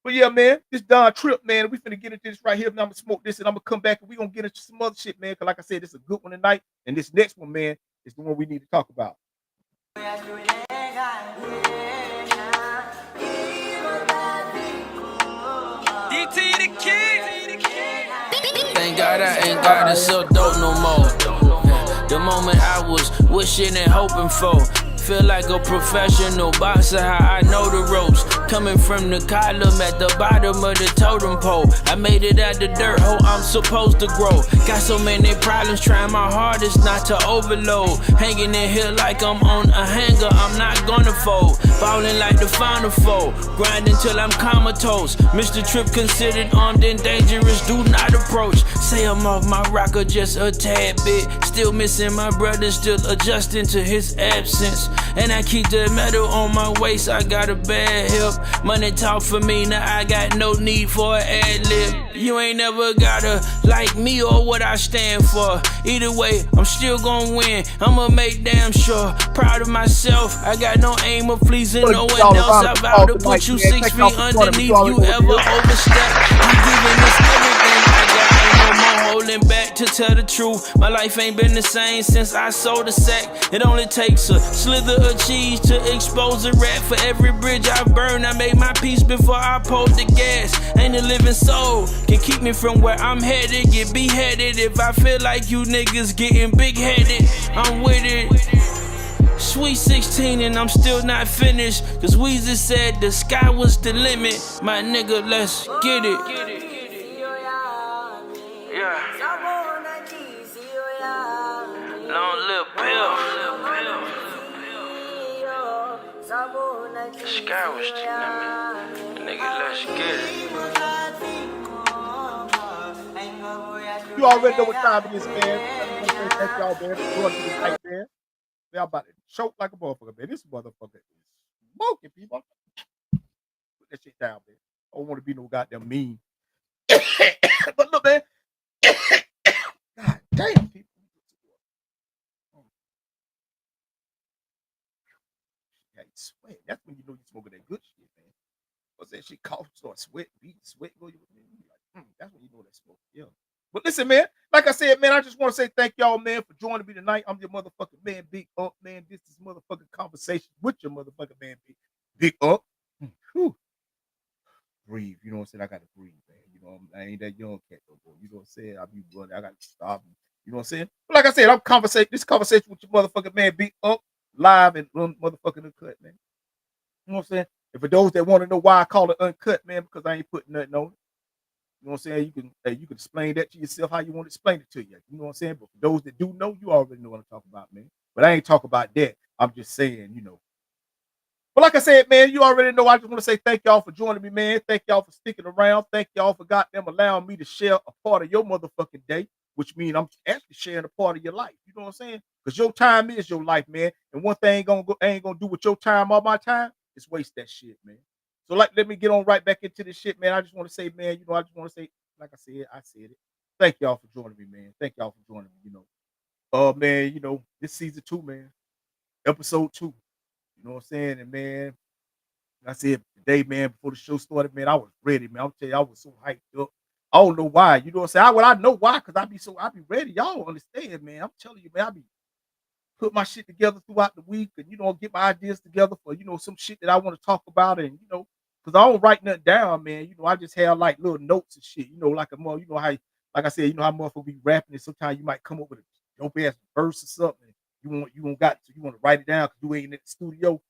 But yeah, man, this Don Trip, man, we finna get into this right here. Now I'm gonna smoke this and I'm gonna come back and we gonna get into some other shit, man. Cause like I said, this is a good one tonight. And this next one, man, is the one we need to talk about. DT the kid. Thank God I ain't gotta sell dope no more. The moment I was wishing and hoping for. Feel like a professional boxer, how I know the ropes. Coming from the column at the bottom of the totem pole. I made it out the dirt hole I'm supposed to grow. Got so many problems, trying my hardest not to overload. Hanging in here like I'm on a hanger, I'm not gonna fold. Falling like the final foe, grinding till I'm comatose. Mr. Trip considered armed and dangerous, do not approach. Say I'm off my rocker just a tad bit. Still missing my brother, still adjusting to his absence. And I keep the metal on my waist, I got a bad hip. Money talk for me, now I got no need for an ad-lib. You ain't never gotta like me or what I stand for. Either way, I'm still gonna win, I'ma make damn sure. Proud of myself, I got no aim of pleasing no one else. I vow to put you 6 feet underneath you ever overstep. I'm giving this everything I got, ain't no more holding back. To tell the truth, my life ain't been the same since I sold a sack. It only takes a slither of cheese to expose a rat. For every bridge I burn, I make my peace before I pull the gas. Ain't a living soul can keep me from where I'm headed. Get beheaded if I feel like you niggas getting big-headed. I'm with it. Sweet 16 and I'm still not finished. Cause Weezy said the sky was the limit. My nigga, let's get it. Yeah. Long live Bill. The sky was the limit. Nigga, let's get it. You already know what time it is, man. I just want to say thank y'all, man, for joining me tonight, man. Man, I'm about to choke like a motherfucker, man. This motherfucker is smoking, people. Put that shit down, man. I don't want to be no goddamn mean. But look, man. God damn, people. Yeah, you sweat. That's when you know you're smoking that good shit, man. What's that shit called? Start sweat, beat, sweat, go. That's when you know that smoke. Yeah. But listen, man, like I said, man, I just want to say thank y'all, man, for joining me tonight. I'm your motherfucking man, Big Unc, man. This is motherfucking conversation with your motherfucking man, Big Unc. Whew. Breathe. You know what I'm saying? I got to breathe, man. You know, I ain't that young cat no more. You know what I'm saying? I be running. I got to stop. You know what I'm saying? But like I said, I'm conversation. This conversation with your motherfucking man, Big Unc, live and motherfucking uncut, man. You know what I'm saying? And for those that want to know why I call it uncut, man, because I ain't putting nothing on it. You know what I'm saying? You can explain that to yourself how you want to explain it to you. You know what I'm saying? But for those that do know, you already know what I'm talking about, man. But I ain't talking about that. I'm just saying, you know. But like I said, man, you already know. I just want to say thank y'all for joining me, man. Thank y'all for sticking around. Thank y'all for goddamn allowing me to share a part of your motherfucking day, which means I'm actually sharing a part of your life. You know what I'm saying? Because your time is your life, man. And one thing ain't gonna do with your time all my time is waste that shit, man. So like, let me get on right back into this shit, man. I just want to say, man, you know, I just want to say, like I said it. Thank y'all for joining me, man. Thank y'all for joining me. You know, man, you know, this season 2, man, episode 2. You know what I'm saying? And man, like I said today, man, before the show started, man, I was ready, man. I'm telling you, I was so hyped up. I don't know why. You know what I'm saying? I know why, because I be ready. Y'all don't understand, man. I'm telling you, man, I be put my shit together throughout the week and, you know, get my ideas together for, you know, some shit that I want to talk about. And, you know, because I don't write nothing down, man. You know, I just have like little notes and shit, you know, like you know how, like I said, you know how motherfuckers be rapping and sometimes you might come up with a dope ass verse or something. You want to write it down because you ain't in the studio.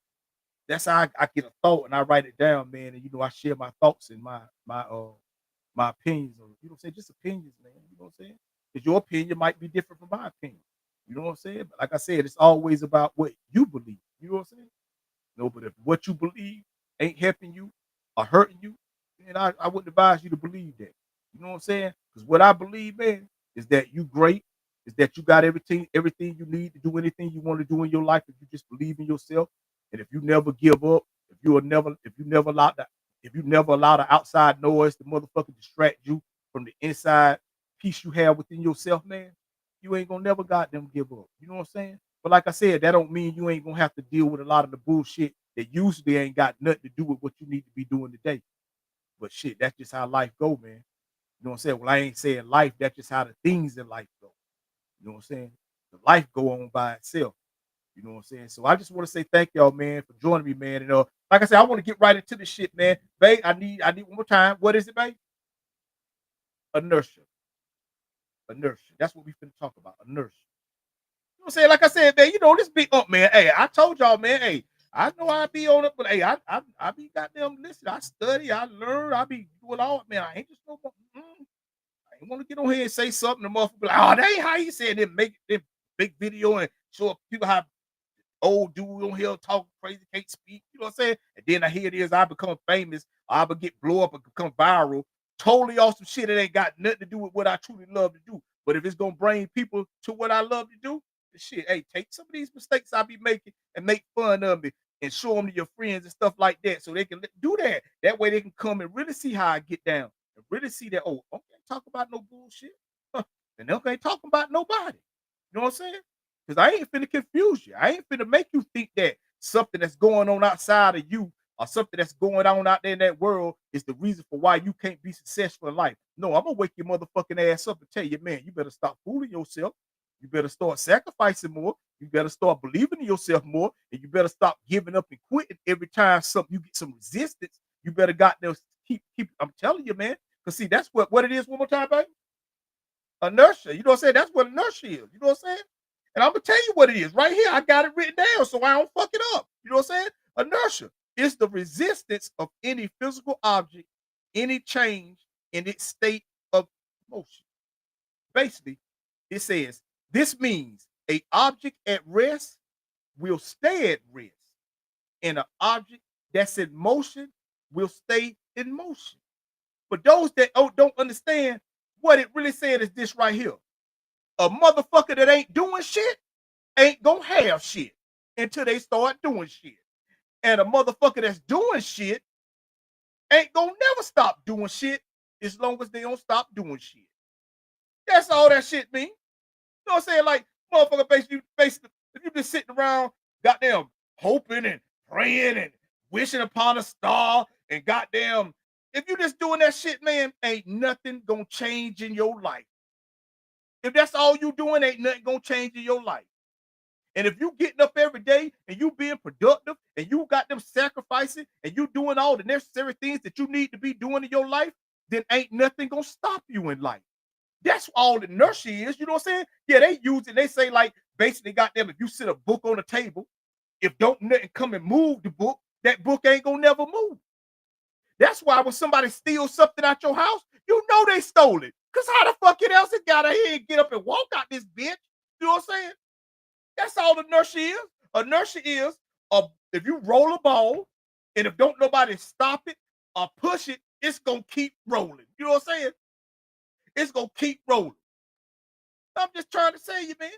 That's how I get a thought and I write it down, man. And, you know, I share my thoughts and my opinions on, you know what I'm saying? Just opinions, man. You know what I'm saying? Because your opinion might be different from my opinion. You know what I'm saying? But like I said, it's always about what you believe. You know what I'm saying? No, but if what you believe ain't helping you or hurting you, then I wouldn't advise you to believe that. You know what I'm saying? Because what I believe, man, is that you great, is that you got everything you need to do anything you want to do in your life if you just believe in yourself. And if you never give up, if you never allow the outside noise to motherfucking distract you from the inside peace you have within yourself, man, you ain't gonna never goddamn give up. You know what I'm saying? But like I said, that don't mean you ain't gonna have to deal with a lot of the bullshit that usually ain't got nothing to do with what you need to be doing today. But shit, that's just how life go, man. You know what I'm saying? Well, I ain't saying life, that's just how the things in life go. You know what I'm saying? The life go on by itself. You know what I'm saying? So I just want to say thank y'all, man, for joining me, man. And like I said, I want to get right into this shit, man. Babe, I need one more time. What is it, babe? Inertia. Inertia. That's what we finna talk about. Inertia. You know what I'm saying? Like I said, man, you know, this big up, man. Hey, I told y'all, man, hey, I know I be on it, but hey, I be goddamn listen. I study, I learn, I be doing all, man. I ain't just no I ain't want to get on here and say something. The motherfucker be like, oh, that ain't how you said it. Make it big video and show people how old dude on here talking crazy, can't speak. You know what I'm saying? And then I hear it is I become famous, I would get blow up and become viral. Totally awesome shit. It ain't got nothing to do with what I truly love to do. But if it's gonna bring people to what I love to do, shit, hey, take some of these mistakes I be making and make fun of me and show them to your friends and stuff like that, so they can do that. That way they can come and really see how I get down and really see that. Oh, okay, talk about no bullshit, and they ain't talking about nobody. You know what I'm saying? Because I ain't finna confuse you. I ain't finna make you think that something that's going on outside of you or something that's going on out there in that world is the reason for why you can't be successful in life. No, I'm gonna wake your motherfucking ass up and tell you, man, you better stop fooling yourself. You better start sacrificing more. You better start believing in yourself more, and you better stop giving up and quitting every time something you get some resistance. You better got to keep. I'm telling you, man. Cause see, that's what it is. One more time, baby. Inertia. You know what I'm saying? That's what inertia is. You know what I'm saying? And I'm gonna tell you what it is right here. I got it written down so I don't fuck it up. You know what I'm saying? Inertia is the resistance of any physical object, any change in its state of motion. Basically, it says this means a object at rest will stay at rest, and an object that's in motion will stay in motion. But those that don't understand what it really said is this right here. A motherfucker that ain't doing shit ain't gonna have shit until they start doing shit. And a motherfucker that's doing shit ain't gonna never stop doing shit as long as they don't stop doing shit. That's all that shit mean. You know what I'm saying? Like, motherfucker, basically, if you just sitting around, goddamn, hoping and praying and wishing upon a star, and goddamn, if you just doing that shit, man, ain't nothing gonna change in your life. If that's all you doing, ain't nothing gonna change in your life. And if you getting up every day and you being productive and you got them sacrificing and you doing all the necessary things that you need to be doing in your life, then ain't nothing gonna stop you in life. That's all inertia is. You know what I'm saying? Yeah, they use it. They say, like, basically, goddamn, if you sit a book on the table, if don't nothing come and move the book, that book ain't gonna never move. That's why when somebody steals something out your house, you know they stole it. Cause how the fuck else it got out here and get up and walk out this bitch? You know what I'm saying? That's all inertia is. Inertia is if you roll a ball and if don't nobody stop it or push it, it's gonna keep rolling. You know what I'm saying? It's gonna keep rolling. I'm just trying to say you, man.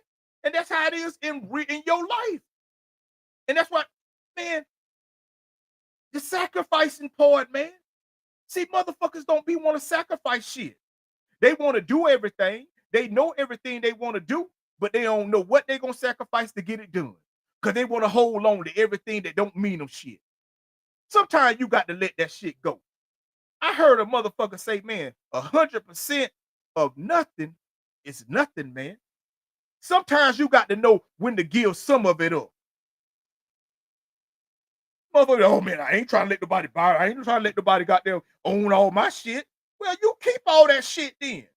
And that's how it is in your life. And that's what, man, the sacrificing part, man. See, motherfuckers don't be want to sacrifice shit. They want to do everything. They know everything they want to do, but they don't know what they're gonna sacrifice to get it done. Cause they want to hold on to everything that don't mean them shit. Sometimes you got to let that shit go. I heard a motherfucker say, man, 100% of nothing is nothing, man. Sometimes you got to know when to give some of it up. Motherfucker, oh man, I ain't trying to let nobody buy it. I ain't trying to let nobody goddamn own all my shit. Well, you keep all that shit then.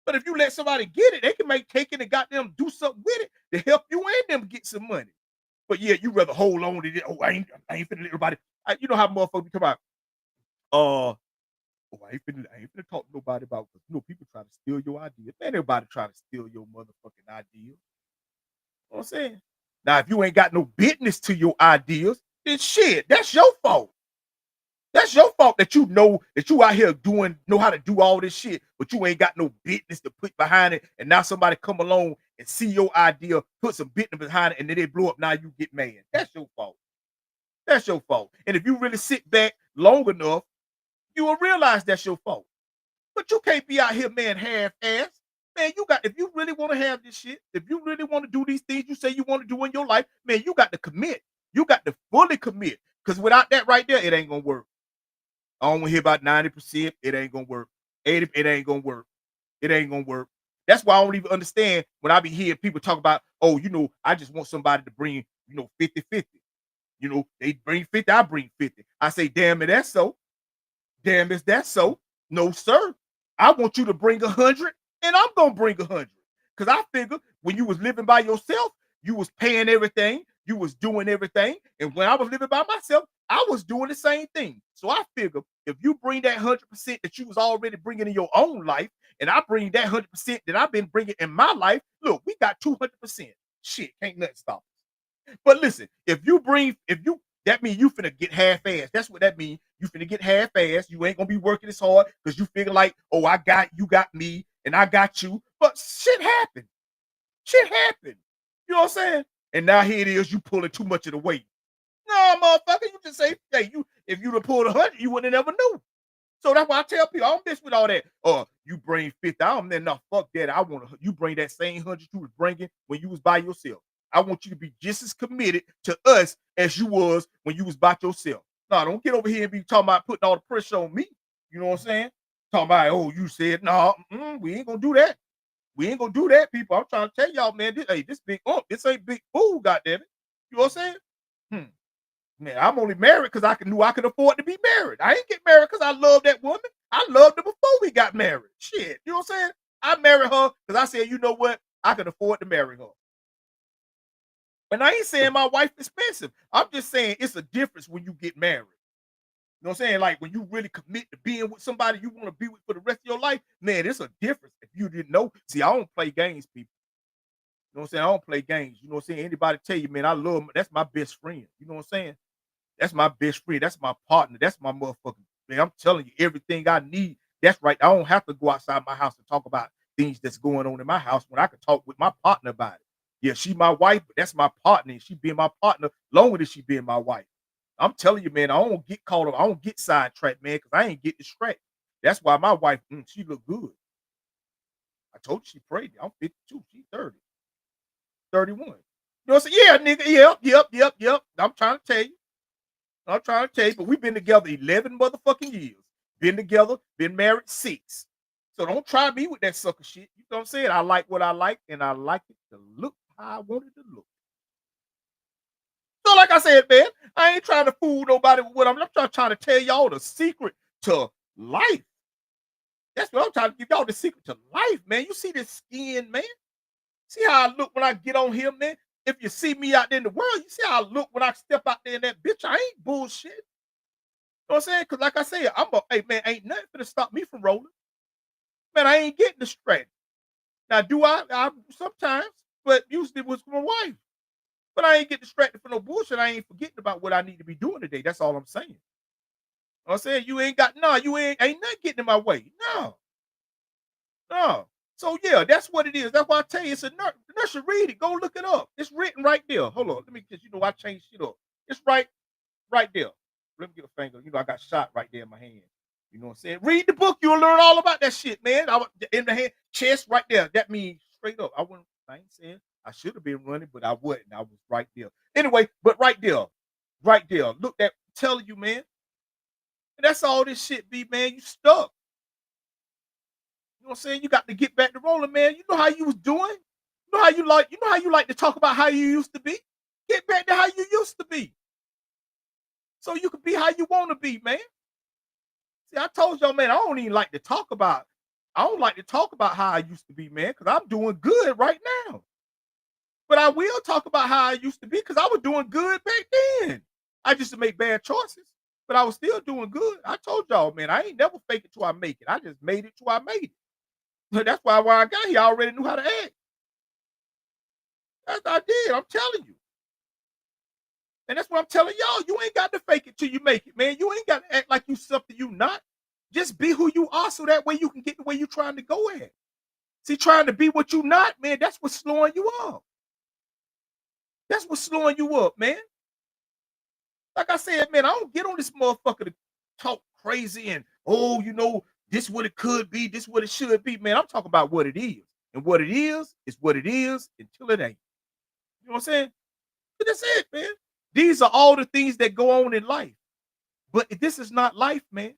But if you let somebody get it, they can take it and goddamn do something with it to help you and them get some money. But yeah, you rather hold on to it. Oh, I ain't finna let everybody. You know how motherfuckers be talking about, oh, I ain't finna talk to nobody about, because you know people try to steal your ideas. Man, everybody trying to steal your motherfucking ideas. You know what I'm saying? Now, if you ain't got no business to your ideas, then shit, that's your fault. That's your fault that you know that you out here know how to do all this shit, but you ain't got no business to put behind it. And now somebody come along and see your idea, put some business behind it, and then they blow up. Now you get mad. That's your fault. That's your fault. And if you really sit back long enough, you will realize that's your fault. But you can't be out here, man, half-ass. Man, if you really want to have this shit, if you really want to do these things you say you want to do in your life, man, you got to commit. You got to fully commit. Because without that right there, it ain't gonna work. I don't want to hear about 90%. It ain't gonna work. 80%, it ain't gonna work. It ain't gonna work. That's why I don't even understand when I be hearing people talk about, oh, I just want somebody to bring, 50-50. They bring 50, I bring 50. I say, damn it, that's so. Damn, is that so? No, sir. I want you to bring 100, and I'm gonna bring 100. Because I figure when you was living by yourself, you was paying everything, you was doing everything. And when I was living by myself, I was doing the same thing. So I figure if you bring that 100% that you was already bringing in your own life, and I bring that 100% that I've been bringing in my life, look, we got 200%. Shit, can't nothing stop us. But listen, that means you finna get half-ass. That's what that means. You finna get half-ass. You ain't gonna be working as hard because you figure like, oh, you got me, and I got you. But shit happened. Shit happened. You know what I'm saying? And now here it is, you pulling too much of the weight. No, motherfucker, you just say, hey, if you'd have pulled 100, you wouldn't have never knew. So that's why I tell people, I don't mess with all that. You bring 50. I don't no, fuck that. I want you bring that same 100 you was bringing when you was by yourself. I want you to be just as committed to us as you was when you was by yourself. No, don't get over here and be talking about putting all the pressure on me. You know what I'm saying? Talking about, oh, you said, no, we ain't gonna do that. We ain't gonna do that, people. I'm trying to tell y'all, man, this big this ain't big fool, goddamn it. You know what I'm saying? Man, I'm only married because I knew I could afford to be married. I ain't get married because I love that woman. I loved her before we got married. Shit, you know what I'm saying? I married her because I said, you know what? I could afford to marry her. And I ain't saying my wife expensive. I'm just saying it's a difference when you get married. You know what I'm saying? Like when you really commit to being with somebody you want to be with for the rest of your life, man, it's a difference. If you didn't know, see, I don't play games, people. You know what I'm saying? I don't play games. You know what I'm saying? Anybody tell you, man, I love that's my best friend. You know what I'm saying? That's my best friend. That's my partner. That's my motherfucking man. I'm telling you everything I need. That's right. I don't have to go outside my house and talk about things that's going on in my house when I can talk with my partner about it. Yeah, she my wife, but that's my partner, and she being my partner longer than she being my wife. I'm telling you, man, I don't get caught up. I don't get sidetracked, man, because I ain't get distracted. That's why my wife, she look good. I told you she prayed. I'm 52. She 30, 31. You know what I'm saying? Yeah, nigga. Yep. I'm trying to tell you. But we've been together 11 motherfucking years. Been together, been married 6. So don't try me with that sucker shit. You know what I'm saying? I like what I like, and I like it to look how I want it to look. So, like I said, man, I ain't trying to fool nobody with what I'm just trying to tell y'all the secret to life. That's what I'm trying to give y'all, the secret to life, man. You see this skin, man? See how I look when I get on here, man? If you see me out there in the world, you see how I look when I step out there in that bitch. I ain't bullshit. You know what I'm saying? Because like I said, hey, man, ain't nothing gonna stop me from rolling. Man, I ain't getting distracted. Now, do I sometimes, but usually it was my wife. But I ain't get distracted for no bullshit. I ain't forgetting about what I need to be doing today. That's all I'm saying. You know what I'm saying? You ain't nothing getting in my way. No. So yeah, that's what it is. That's why I tell you it's a nurse. Read it. Go look it up. It's written right there. Hold on. Let me, because I changed shit up. It's right there. Let me get a finger. I got shot right there in my hand. You know what I'm saying? Read the book. You'll learn all about that shit, man. I was in the hand, chest right there. That means straight up. I ain't saying I should have been running, but I wasn't. I was right there. Anyway, but right there. Look, that telling you, man. And that's all this shit be, man. You stuck. You know what I'm saying? You got to get back to rolling, man. You know how you was doing? You know how you like to talk about how you used to be? Get back to how you used to be. So you can be how you want to be, man. See, I told y'all, man, I don't like to talk about how I used to be, man, because I'm doing good right now. But I will talk about how I used to be because I was doing good back then. I just made bad choices, but I was still doing good. I told y'all, man, I ain't never fake it till I make it. I just made it till I made it. That's why when I got here, I already knew how to act. I did. I'm telling you. And that's what I'm telling y'all. You ain't got to fake it till you make it, man. You ain't got to act like you something you not. Just be who you are so that way you can get the way you're trying to go at. See, trying to be what you not, man, that's what's slowing you up. That's what's slowing you up, man. Like I said, man, I don't get on this motherfucker to talk crazy and, this what it could be, this what it should be, man. I'm talking about what it is. And what it is what it is until it ain't. You know what I'm saying? But that's it, man. These are all the things that go on in life. But this is not life, man.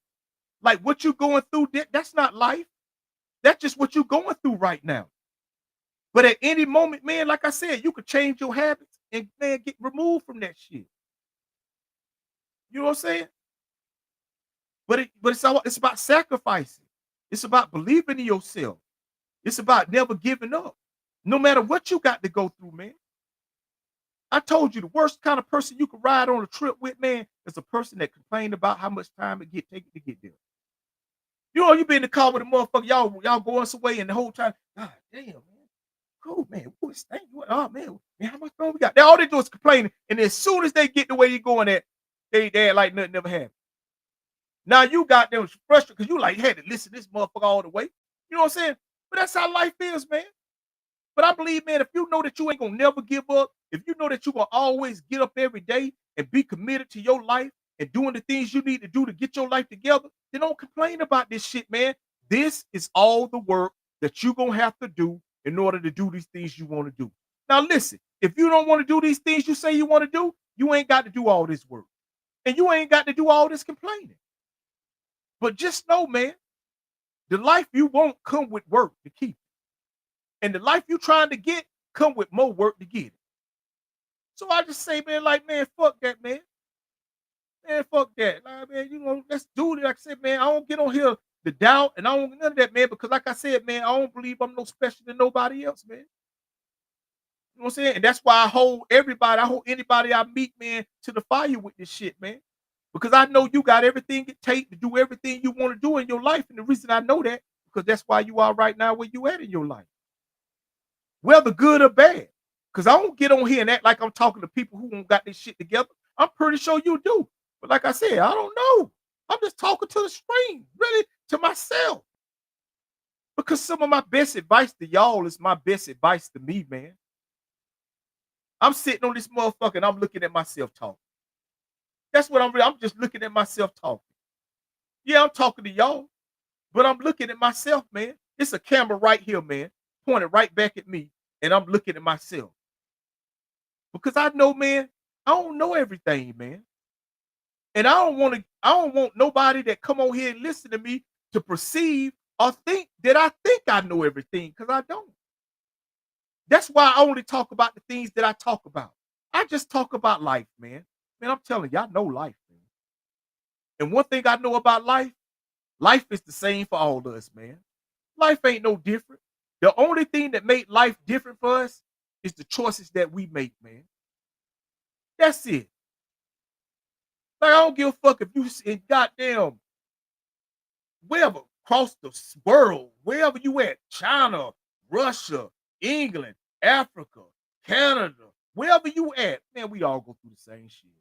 Like what you're going through, that's not life. That's just what you're going through right now. But at any moment, man, like I said, you could change your habits and, man, get removed from that shit. You know what I'm saying? But it's about sacrificing. It's about believing in yourself. It's about never giving up. No matter what you got to go through, man. I told you the worst kind of person you could ride on a trip with, man, is a person that complained about how much time it taken to get there. You be in the car with a motherfucker, y'all going somewhere, and the whole time, God damn, man. Cool, man. Oh, man, how much time we got? All they do is complaining. And as soon as they get the way you're going at, they act like nothing never happened. Now you got them frustrated because you like had to listen to this motherfucker all the way. You know what I'm saying? But that's how life is, man. But I believe, man, if you know that you ain't gonna never give up, if you know that you're gonna always get up every day and be committed to your life and doing the things you need to do to get your life together, then don't complain about this shit, man. This is all the work that you're gonna have to do in order to do these things you want to do. Now, listen, if you don't want to do these things you say you want to do, you ain't got to do all this work. And you ain't got to do all this complaining. But just know, man, the life you want come with work to keep it. And the life you trying to get come with more work to get it. So I just say, man, like, man, fuck that, man. Man, fuck that. Like, man, let's do it. Like I said, man, I don't get on here to doubt, and I don't none of that, man, because like I said, man, I don't believe I'm no special than nobody else, man. You know what I'm saying? And that's why I hold anybody I meet, man, to the fire with this shit, man. Because I know you got everything it takes to do everything you want to do in your life. And the reason I know that, because that's why you are right now where you at in your life. Whether good or bad. Because I don't get on here and act like I'm talking to people who don't got this shit together. I'm pretty sure you do. But like I said, I don't know. I'm just talking to the screen, really to myself. Because some of my best advice to y'all is my best advice to me, man. I'm sitting on this motherfucker and I'm looking at myself talking. That's what I'm just looking at myself talking. Yeah, I'm talking to y'all, but I'm looking at myself, man. It's a camera right here, man, pointed right back at me, and I'm looking at myself. Because I know, man, I don't know everything, man. And I don't want nobody that come on here and listen to me to perceive or think that I think I know everything, because I don't. That's why I only talk about the things that I talk about. I just talk about life, man. Man, I'm telling you, I know life, man. And one thing I know about life, life is the same for all of us, man. Life ain't no different. The only thing that made life different for us is the choices that we make, man. That's it. Like, I don't give a fuck if you in goddamn wherever across the world, wherever you at, China, Russia, England, Africa, Canada, wherever you at, man, we all go through the same shit.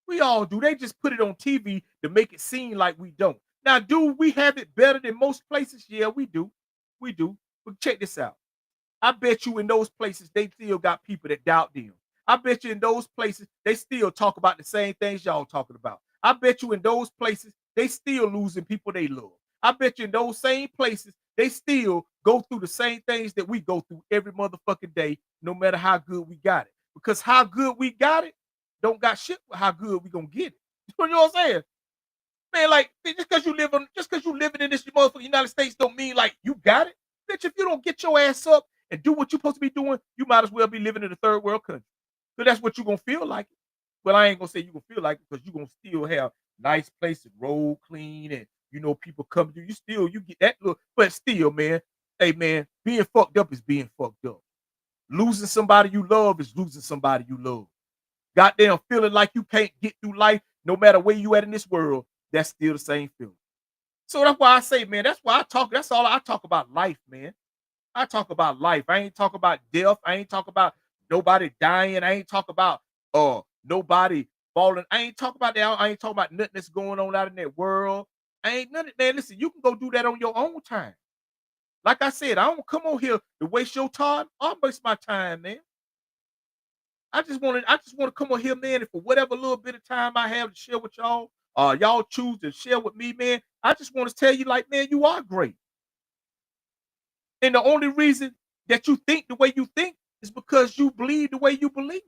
We all do. They just put it on TV to make it seem like we don't. Now, do we have it better than most places? Yeah, we do. We do. But check this out. I bet you in those places, they still got people that doubt them. I bet you in those places, they still talk about the same things y'all talking about. I bet you in those places, they still losing people they love. I bet you in those same places, they still go through the same things that we go through every motherfucking day, no matter how good we got it. Because how good we got it, don't got shit with how good we gonna get it. You know what I'm saying? Man, like, just because you living in this motherfucking United States don't mean like you got it. Bitch, if you don't get your ass up and do what you're supposed to be doing, you might as well be living in a third world country. So that's what you're gonna feel like. But I ain't gonna say you're gonna feel like it, because you're gonna still have nice places, road clean, and people come to you. You get that look, but still, man, hey man, being fucked up is being fucked up. Losing somebody you love is losing somebody you love. Goddamn feeling like you can't get through life no matter where you at in this world, that's still the same feeling. So that's why I say, man, that's why I talk. That's all I talk about life, man. I talk about life. I ain't talk about death. I ain't talk about nobody dying. I ain't talk about nobody falling. I ain't talk about that. I ain't talk about nothing that's going on out in that world. I ain't nothing, man. Listen, you can go do that on your own time. Like I said, I don't come on here to waste your time. I'll waste my time, man. I just want to come on here, man, and for whatever little bit of time I have to share with y'all, y'all choose to share with me, man. I just want to tell you, like, man, you are great. And the only reason that you think the way you think is because you believe the way you believe.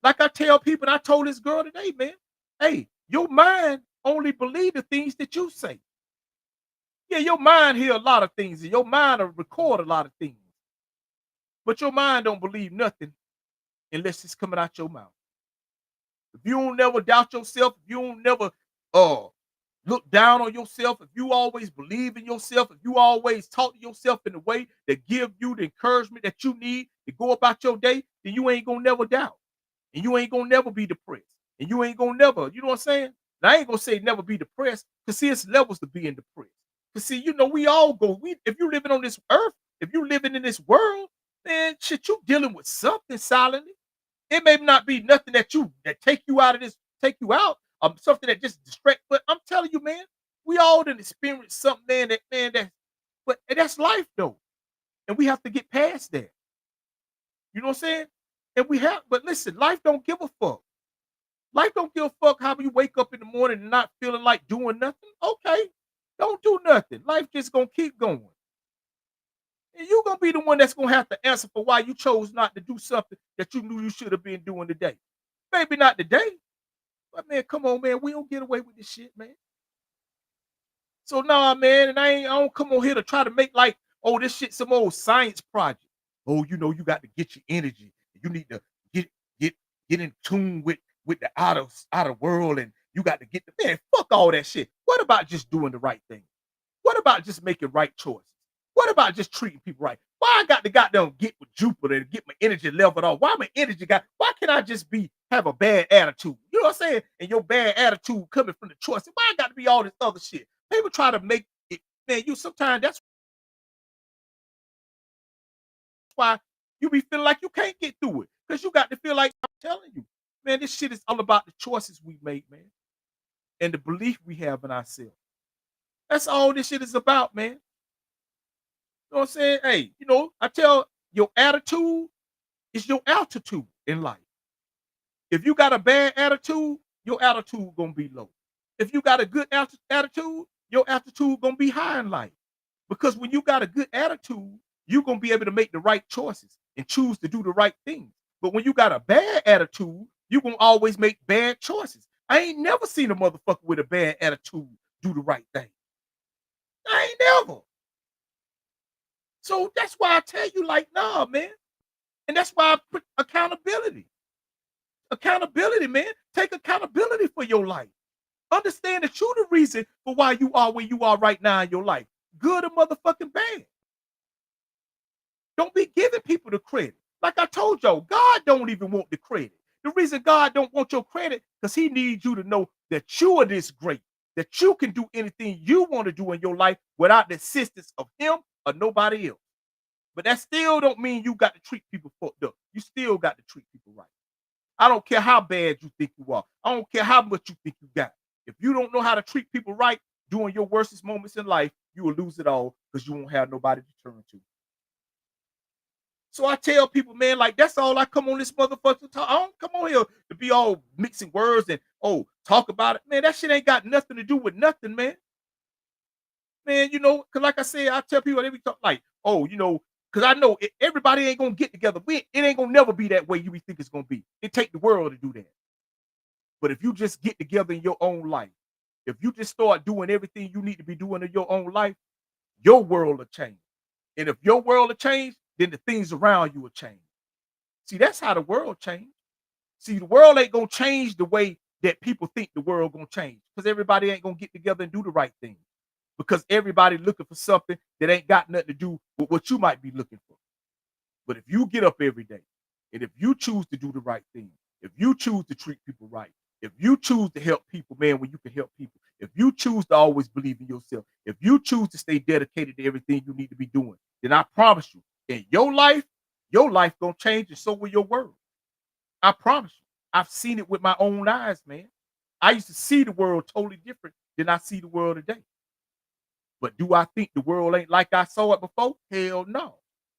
Like I tell people, and I told this girl today, man, hey, your mind only believe the things that you say. Yeah, your mind hear a lot of things, and your mind will record a lot of things. But your mind don't believe nothing unless it's coming out your mouth. If you don't never doubt yourself, if you don't never uh look down on yourself, if you always believe in yourself, if you always talk to yourself in a way that give you the encouragement that you need to go about your day, then you ain't gonna never doubt. And you ain't gonna never be depressed. And you ain't gonna never, you know what I'm saying? And I ain't gonna say never be depressed, because see, it's levels to being depressed. Because see, we all go, if you living on this earth, if you living in this world, man, shit, you dealing with something silently. It may not be nothing that take you out of this, take you out, something that just distract. But I'm telling you, man, we all done experienced something, but that's life though, and we have to get past that. You know what I'm saying? But listen, life don't give a fuck. Life don't give a fuck how you wake up in the morning and not feeling like doing nothing. Okay, don't do nothing. Life just gonna keep going. And you're gonna be the one that's gonna have to answer for why you chose not to do something that you knew you should have been doing today. Maybe not today, but man, come on, man. We don't get away with this shit, man. So nah, man, and I don't come on here to try to make like, oh, this shit some old science project. Oh, you got to get your energy. You need to get get get in tune with the outer world, and you got to get the man. Fuck all that shit. What about just doing the right thing? What about just making right choices? What about just treating people right? Why I got to goddamn get with Jupiter and get my energy leveled off? Why my energy got? Why can't I just have a bad attitude? You know what I'm saying? And your bad attitude coming from the choice. Why I got to be all this other shit? People try to make it, man. You sometimes that's why you be feeling like you can't get through it, because you got to feel like I'm telling you, this shit is all about the choices we make, man, and the belief we have in ourselves. That's all this shit is about, man. You know what I'm saying? Hey, I tell your attitude is your altitude in life. If you got a bad attitude, your attitude gonna be low. If you got a good attitude, your attitude gonna be high in life. Because when you got a good attitude, you're gonna be able to make the right choices and choose to do the right things. But when you got a bad attitude, you're gonna always make bad choices. I ain't never seen a motherfucker with a bad attitude do the right thing. I ain't never. So that's why I tell you, like, nah, man. And that's why I put accountability. Accountability, man. Take accountability for your life. Understand that you're the reason for why you are where you are right now in your life. Good or motherfucking bad. Don't be giving people the credit. Like I told y'all, God don't even want the credit. The reason God don't want your credit, because he needs you to know that you are this great, that you can do anything you want to do in your life without the assistance of him or nobody else. But that still don't mean you got to treat people fucked up. You still got to treat people right. I don't care how bad you think you are. I don't care how much you think you got. If you don't know how to treat people right during your worstest moments in life, you will lose it all because you won't have nobody to turn to. So I tell people, man, like, that's all I come on this motherfucker to talk. I don't come on here to be all mixing words and talk about it. Man, that shit ain't got nothing to do with nothing, man. Man, because like I said, I tell people every talk like, because I know everybody ain't gonna get together. It ain't gonna never be that way you think it's gonna be. It take the world to do that. But if you just get together in your own life, if you just start doing everything you need to be doing in your own life, your world will change. And if your world will change, then the things around you will change. See, that's how the world change. See, the world ain't gonna change the way that people think the world gonna change, because everybody ain't gonna get together and do the right thing. Because everybody looking for something that ain't got nothing to do with what you might be looking for. But if you get up every day, and if you choose to do the right thing, if you choose to treat people right, if you choose to help people, man, when you can help people, if you choose to always believe in yourself, if you choose to stay dedicated to everything you need to be doing, then I promise you, in your life gonna change, and so will your world. I promise you. I've seen it with my own eyes, man. I used to see the world totally different than I see the world today. But do I think the world ain't like I saw it before? Hell no.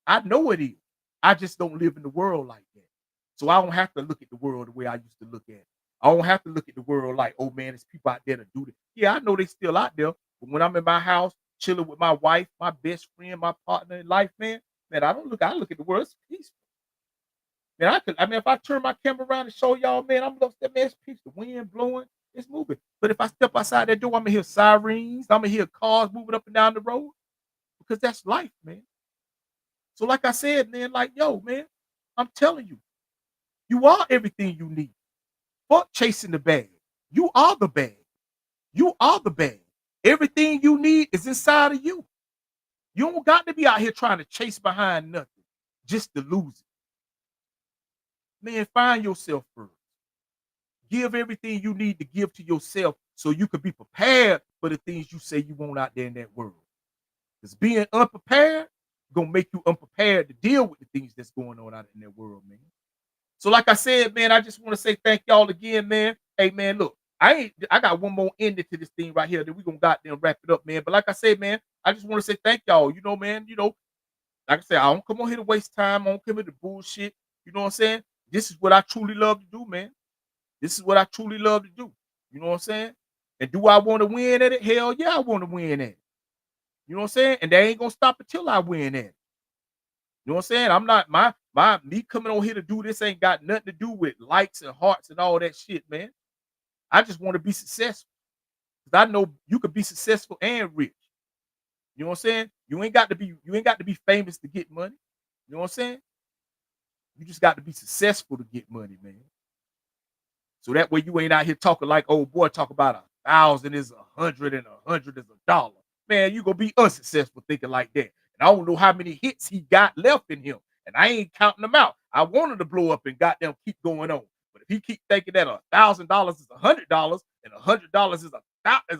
I know it is. I just don't live in the world like that. So I don't have to look at the world the way I used to look at it. I don't have to look at the world like, oh man, there's people out there to do this. Yeah, I know they still out there. But when I'm in my house, chilling with my wife, my best friend, my partner in life, man, I look at the world, it's peaceful. Man, if I turn my camera around and show y'all, man, I'm looking at, man, it's peaceful. The wind blowing, it's moving. But if I step outside that door, I'm gonna hear sirens, I'm gonna hear cars moving up and down the road, because that's life, man. So like I said, man, like, yo, man, I'm telling you, you are everything you need. Fuck chasing the bag. You are the bag. You are the bag. Everything you need is inside of you. You don't got to be out here trying to chase behind nothing just to lose it. Man, find yourself first. Give everything you need to give to yourself so you can be prepared for the things you say you want out there in that world. Because being unprepared gonna make you unprepared to deal with the things that's going on out in that world, man. So like I said, man, I just want to say thank y'all again, man. Hey, man, look, I got one more ending to this thing right here that we gonna goddamn wrap it up, man. But like I said, man, I just want to say thank y'all. Man, like I said, I don't come on here to waste time. I don't come here to bullshit. You know what I'm saying? This is what I truly love to do, man. This is what I truly love to do. You know what I'm saying? And do I want to win at it? Hell yeah, I want to win at it. You know what I'm saying? And they ain't gonna stop until I win at it. You know what I'm saying? I'm not me coming on here to do this ain't got nothing to do with likes and hearts and all that shit, man. I just want to be successful. Because I know you could be successful and rich. You know what I'm saying? You ain't got to be famous to get money. You know what I'm saying? You just got to be successful to get money, man. So that way you ain't out here talking like old boy talk about 1,000 is 100 and 100 is $1. Man, you gonna be unsuccessful thinking like that. And I don't know how many hits he got left in him. And I ain't counting them out. I wanted to blow up and goddamn keep going on. But if he keep thinking that $1,000 is $100 and $100 is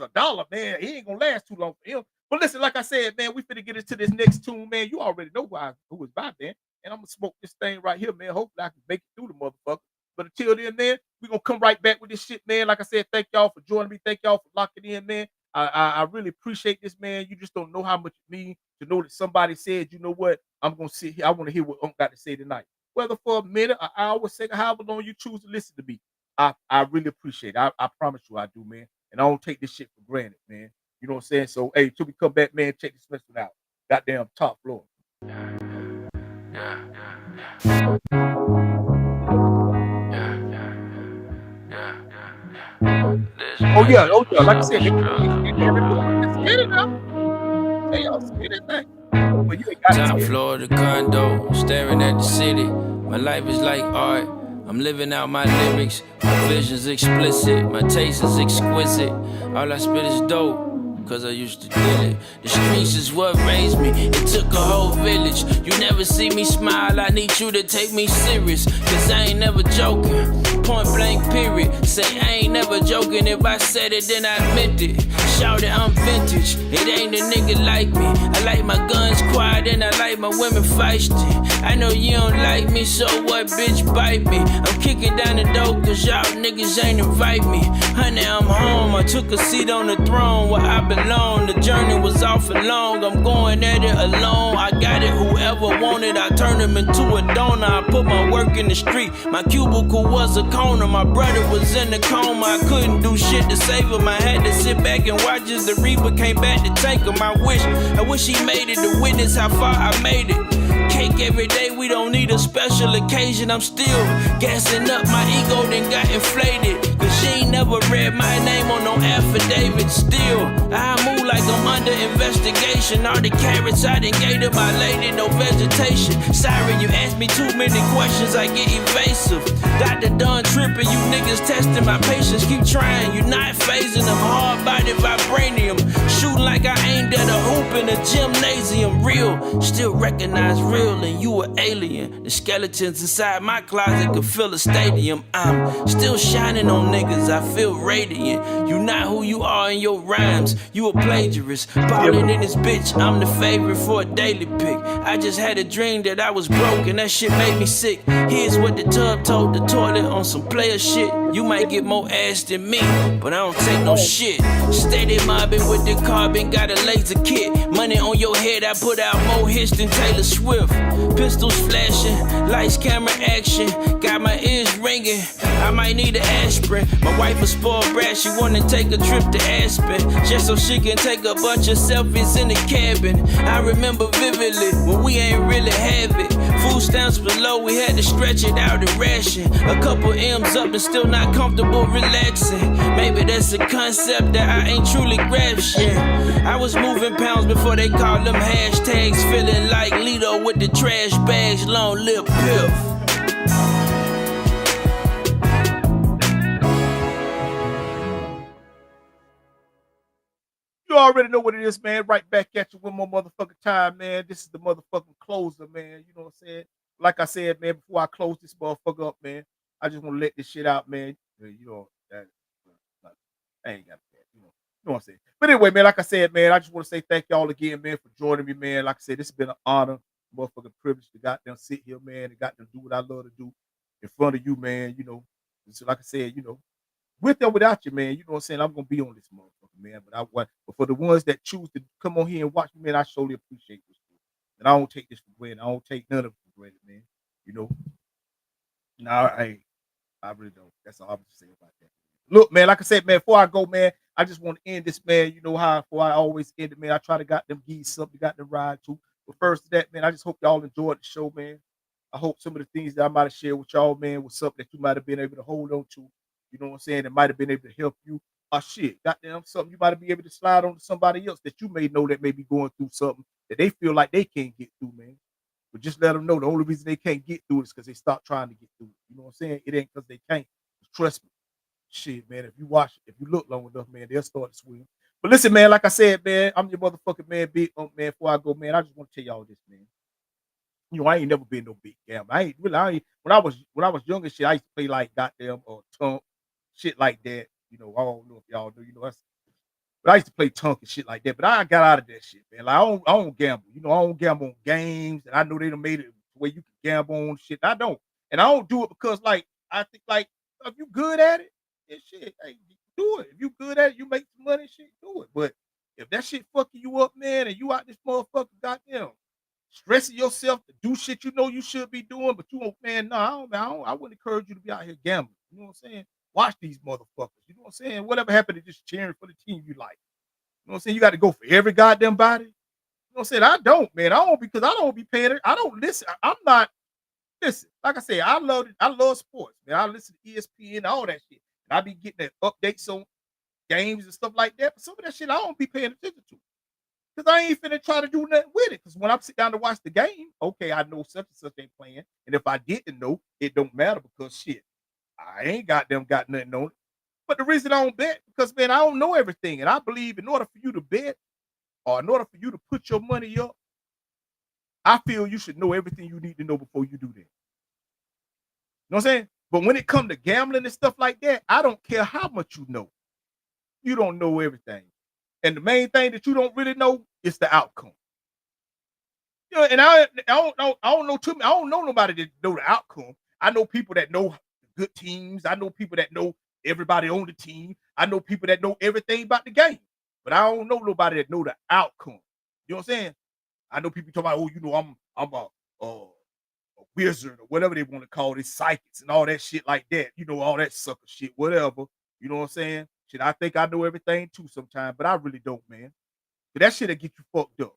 a dollar, man, he ain't gonna last too long for him. But listen, like I said, man, we finna get into this next tune, man. You already know who is by, man. And I'm gonna smoke this thing right here, man. Hopefully I can make it through the motherfucker. But until then, man, We're gonna come right back with this shit, man. Like I said, thank y'all for joining me. Thank y'all for locking in, man. I really appreciate this, man. You just don't know how much it means to know that somebody said, you know what, I'm gonna sit here. I want to hear what Unc got to say tonight. Whether for a minute, an hour, second, however long you choose to listen to me. I really appreciate it. I promise you I do, man. And I don't take this shit for granted, man. You know what I'm saying? So hey, till we come back, man, check this message out. Goddamn top floor. Oh yeah, like I said, let's get it now. Hey, y'all see anything? But you ain't got Top to floor of the condo, staring at the city. My life is like art. I'm living out my lyrics. My vision's explicit. My taste is exquisite. All I spit is dope. Cause I used to deal it. The streets is what raised me. It took a whole village. You never see me smile. I need you to take me serious. Cause I ain't never joking. Point blank period. Say I ain't never joking. If I said it, then I meant it. Shout it, I'm vintage. It ain't a nigga like me. I like my guns quiet and I like my women feisty. I know you don't like me, so what, bitch, bite me. I'm kicking down the door cause y'all niggas ain't invite me. Honey, I'm home. I took a seat on the throne where I belong. The journey was awful long. I'm going at it alone. I got it, whoever wanted. I turned him into a donor. I put my work in the street. My cubicle was a corner. My brother was in the coma. I couldn't do shit to save him. I had to sit back and watch as the Reaper came back to take him. I wish he made it to witness how far I made it. Cake every day, we don't need a special occasion. I'm still gassing up, my ego then got inflated. Cause she ain't never read my name on no affidavit. Still, I move like I'm under investigation. All the carrots I done gave to my lady, no vegetation. Sorry, you asked me too many questions, I get evasive. Dr. Dunn tripping, you niggas testing my patience. Keep trying, you not phasing them. Hard-body vibranium. Shooting like I aimed at a hoop in a gymnasium. Real, still recognize real, and you an alien. The skeletons inside my closet could fill a stadium. I'm still shining on niggas, I feel radiant. You not who you are in your rhymes, you a plagiarist. Ballin' in this bitch, I'm the favorite for a daily pick. I just had a dream that I was broke and that shit made me sick. Here's what the tub told the toilet on some player shit. You might get more ass than me, but I don't take no shit. Steady mobbing with the carbon, got a laser kit. Money on your head, I put out more hits than Taylor Swift. Pistols flashing, lights, camera, action. Got my ears ringing, I might need an aspirin. My wife a spoiled brat, she wanna take a trip to Aspen, just so she can take a bunch of selfies in the cabin. I remember vividly when we ain't really have it. Food stamps below, we had to stretch it out and ration. A couple M's up and still not comfortable relaxing. Maybe that's a concept that I ain't truly grasped yet. I was moving pounds before they called them hashtags. Feeling like Lito with the trash bags, long lip piff. You already know what it is, man. Right back at you one more motherfucking time, man. This is the motherfucking closer, man. You know what I'm saying? Like I said, man, before I close this motherfucker up, man, I just want to let this shit out, man. You know, that I ain't got that, you know what I'm saying? But anyway, man, like I said, man, I just want to say thank y'all again, man, for joining me, man. Like I said, this has been an honor, motherfucking privilege to got them sit here, man, and got them do what I love to do in front of you, man. You know, so like I said, you know, with or without you, man, you know what I'm saying? I'm gonna be on this motherfucker, man. But for the ones that choose to come on here and watch me, man, I surely appreciate this. And I don't take this for granted. I don't take none of it for granted, man. You know. Nah, I really don't. That's all I'm gonna say about that. Look, man, like I said, man, before I go, man, I just want to end this, man. You know how before I always end it, man. I try to got them geese something, got them ride too. But first to that, man, I just hope y'all enjoyed the show, man. I hope some of the things that I might have shared with y'all, man, was something that you might have been able to hold on to. You know what I'm saying? That might have been able to help you. Shit, goddamn, something you might be able to slide on to somebody else that you may know that may be going through something that they feel like they can't get through, man. But just let them know the only reason they can't get through it is because they stop trying to get through it. You know what I'm saying? It ain't because they can't. Trust me. Shit, man. If you watch, if you look long enough, man, they'll start to swim. But listen, man, like I said, man, I'm your motherfucking man, Big Unc, man. Before I go, man, I just want to tell y'all this, man. You know, I ain't never been no big gambler. I ain't when I was young and shit, I used to play like goddamn tunk, shit like that. You know, I don't know if y'all know, you know, but I used to play tunk and shit like that. But I got out of that shit, man. Like I don't gamble. You know, I don't gamble on games. And I know they done made it where you can gamble on shit. I don't. And I don't do it because like I think like if you good at it, then shit, hey, do it. If you good at it, you make some money, shit, do it. But if that shit fucking you up, man, and you out this motherfucker, goddamn, stressing yourself to do shit you know you should be doing, but you won't, man, no, I wouldn't encourage you to be out here gambling. You know what I'm saying? Watch these motherfuckers. You know what I'm saying? Whatever happened to just cheering for the team you like? You know what I'm saying? You got to go for every goddamn body. You know what I'm saying? I don't, man. I don't because I don't be paying it. I don't listen. I'm not listen. Like I said, I love sports, man. I listen to ESPN, all that shit. And I be getting that updates on games and stuff like that. But some of that shit I don't be paying attention to. Because I ain't finna try to do nothing with it. Because when I sit down to watch the game, okay, I know such and such ain't playing. And if I didn't know, it don't matter because shit, I ain't got nothing on it. But the reason I don't bet, because man, I don't know everything. And I believe in order for you to bet or in order for you to put your money up, I feel you should know everything you need to know before you do that. You know what I'm saying? But when it comes to gambling and stuff like that, I don't care how much you know. You don't know everything. And the main thing that you don't really know is the outcome. You know, and I don't know. I don't know too many. I don't know nobody that know the outcome. I know people that know good teams. I know people that know everybody on the team. I know people that know everything about the game. But I don't know nobody that know the outcome. You know what I'm saying? I know people talk about, oh, you know, I'm a wizard or whatever they want to call it, psychics and all that shit like that. You know, all that sucker shit, whatever. You know what I'm saying? Shit, I think I know everything too sometimes, but I really don't, man. But that shit'll get you fucked up.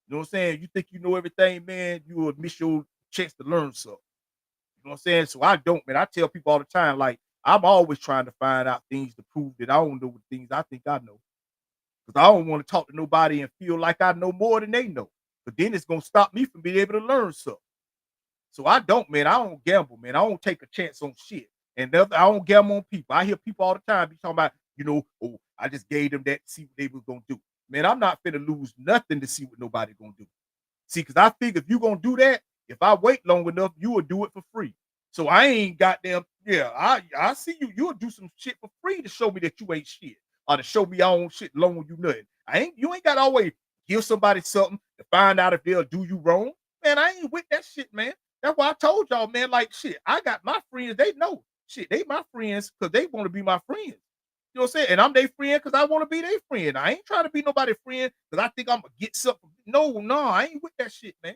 You know what I'm saying? You think you know everything, man, you will miss your chance to learn something. You know what I'm saying? So I don't, man. I tell people all the time, like, I'm always trying to find out things to prove that I don't know the things I think I know. Because I don't want to talk to nobody and feel like I know more than they know. But then it's gonna stop me from being able to learn something. So I don't, man. I don't gamble, man. I don't take a chance on shit. And I don't gamble on people. I hear people all the time be talking about, you know, oh, I just gave them that to see what they was gonna do. Man, I'm not finna lose nothing to see what nobody gonna do. See, because I figure if you gonna do that, if I wait long enough, you will do it for free. So I ain't goddamn, yeah, I see you. You'll do some shit for free to show me that you ain't shit. Or to show me I own shit loan you nothing. You ain't gotta always give somebody something to find out if they'll do you wrong. Man, I ain't with that shit, man. That's why I told y'all, man, like shit. I got my friends, they know shit, they my friends because they want to be my friends. You know what I'm saying? And I'm their friend because I want to be their friend. I ain't trying to be nobody's friend because I think I'm gonna get something. No, I ain't with that shit, man.